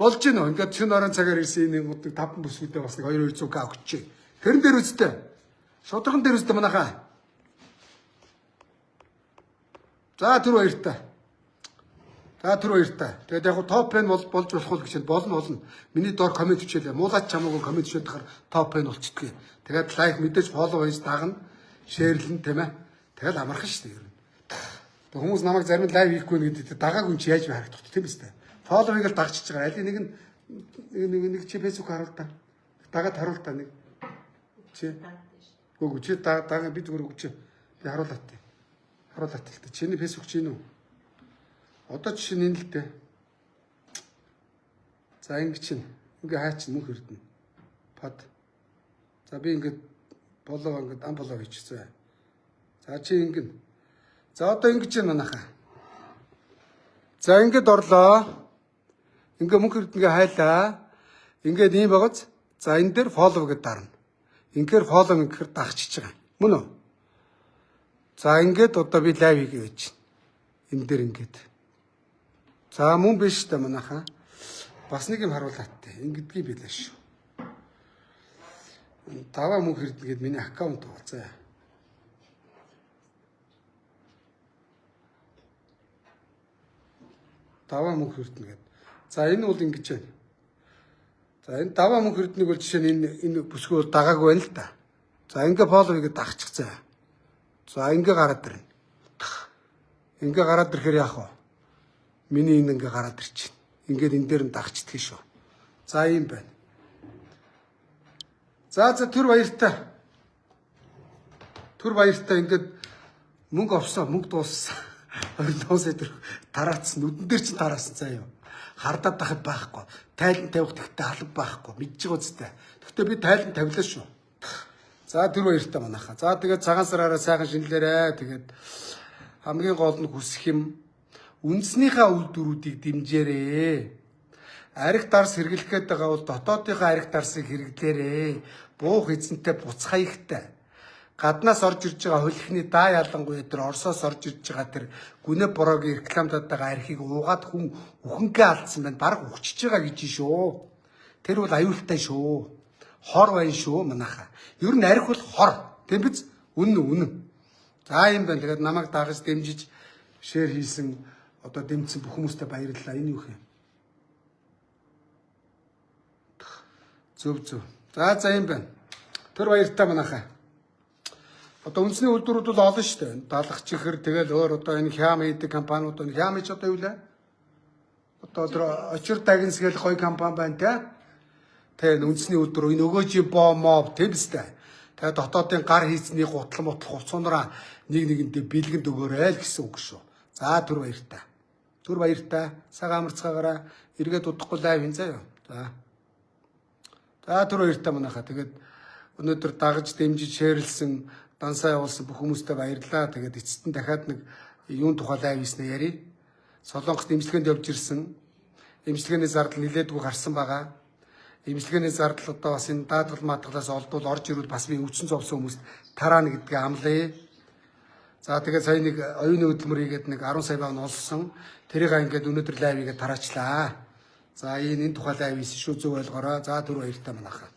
Болж гинөө. Ингээд шин орон цагаар ирсэн энэ нэг 5 бүсгүүдээ бас нэг 200к өгчээ. Тэрэн дээр үстэй. Шудраган дээр үстэй манайхаа. За түр баяртай. За түр баяртай. Тэгээд яг топ пен болж болох уу гэж болно. Миний доор комент өчөөлээ. Муулаач чамаагүй комент өчөөд тахаар топ пен болчихдгийг. Тэгээд лайк мэдээж фоллоу хийж дагна. Шеэрлэн тийм ээ. Тэгэл амархан шүү дээ. Хүмүүс намайг зарим лайв хийхгүй гэдэг дагаагүй чи яаж харагдах вэ тийм үстэй. Фолловыг л дагчиж байгаа. Аль нэг чи фэйсбүүк харуул та. Дагаад харуул та нэг. Чи. Үгүй чи дага би зүгээр үгүй чи. Би харуулаад тий. Харуулаад л та. Чиний фэйсбүүк чи нүү. Одоо жишээ нь л дээ. За ингэ чинь. Ингээ хаа чинь мөнх өрдөнө. Пад. За би ингээд болоо ингээд ам болоо хийчихсэн. За чи ингэн. За одоо ингэж байна манайхаа. За ингэж орлоо. Ингээ мөнх өрдөнгээ хайлаа. Ингээд ийм байгааз. За энэ дээр фоллоу гэдээ дарна. Ингээр фоллоу ингээр дагчиж байгаа. Мөн үү? За ингээд одоо би лайв хийгээ байж байна. Энэ дээр ингээд. За мөн биш та манайхаа. Бас нэг юм харуулаад тээ. Ингэдгий билээ шүү. Даваа мөнх өрдөнгээд миний аккаунт уулзаа. Даваа мөнх өрдөнгээд. За энэ бол ингэж байна. За энэ даваа мөнх өрдөнөг бол жишээ нь энэ бүсгүй дагаагүй байна л да. За ингээ фоллоу хийгээд дагчихсан. За ингээ гараад ирнэ. Ингээ гараад ирэхээр яах вэ? Миний энэ ингээ гараад ирчихнэ. Ингээд энэ дээр нь дагчдаг шүү. За ийм байна. За түр баяртай. Түр баяртай ингээд мөнгө авсан, мөнгө дууссан. 25 сая төгрөг тараацсан. Нүдэн дээр чинь тараасан заа юу. Хардаад тахад байхгүй. Тайлан тавих тэгтээ алга байхгүй. Мэдж байгаа үстэй. Тэгтээ би тайлан тавилаа шүү. За түр баяртай манайхаа. За тэгээд цагаан сараараа сайхан шинэлээрээ. Тэгээд хамгийн гол нь хүсэх юм үндснийхээ үйлдвэрүүдийг дэмжээрээ. Арх дарс хэрэглэхэд байгаа бол дотоодынхаа арх дарсыг хэрэглээрээ. Буух эзэнтэй буцхаягтай. гаднаас орж ирж байгаа хөлхний даа ялангуяа тэр Оросоос орж ирж байгаа тэр гүнэ борогийн рекламадад байгаа архийг уугаад хүн үхэнгээ алдсан байна. Бараг ухчиж байгаа гэж шүү. Тэр бол аюултай шүү. Хор байна шүү манайха. Ер нь арх бол хор. Тийм биз? Үнэн. За юм байна. Тэгээд намайг дагаж дэмжиж шеэр хийсэн одоо дэмжсэн бүх хүмүүстээ баярлалаа. Энэ юу юм? Зөв. За юм байна. Тэр баяртай манайхаа. Одоо үндэсний үйлдвэрүүд бол олон шүү дээ. Далах чихэр тэгэл өөр одоо энэ хям хийдэг компаниуд энэ хям ч одоо юу лээ? Одоо тэр очир дагнс гэх гоё компани байна те. Тэгээ үндэсний үйлдвэр энэ өгөөжи бомов тэмстэй. Тэгээ дотоодын гар хийцний гутлан хувцуунараа нэгэндээ бэлгэнд өгөөрэй л гэсэн үг шүү. За түр баяртай. Түр баяртай. Цагаан амарцгаагаараа эргээд удахгүй лайв хийн заяа. За түр баяртай манайхаа. Тэгээд өнөөдөр дагаж дэмжиж шеэрлсэн дансаа явуулсан бүх хүмүүстээ баярлалаа. Тэгээд эцэст нь дахиад нэг юун тухай лайв хийснэ ярий. Солонгост эмчилгээнд явж ирсэн. Эмчилгээний зардал нилээдгүй гарсан байгаа. Эмчилгээний зардал одоо бас энэ даатгал маатгалаас олдвол орж ирвэл бас би өвчин зовсон хүмүүст тараана гэдгээ амлая. За тэгээд сая нэг оюуны хөдөлмөр хийгээд нэг 10 сая бааг нь олсон. Тэрийг ингээд өнөөдөр лайв хийгээд тараачлаа. За энэ тухай лайв хийсэн шүү зөв ойлгоорой. За түр баяртай манайхаа.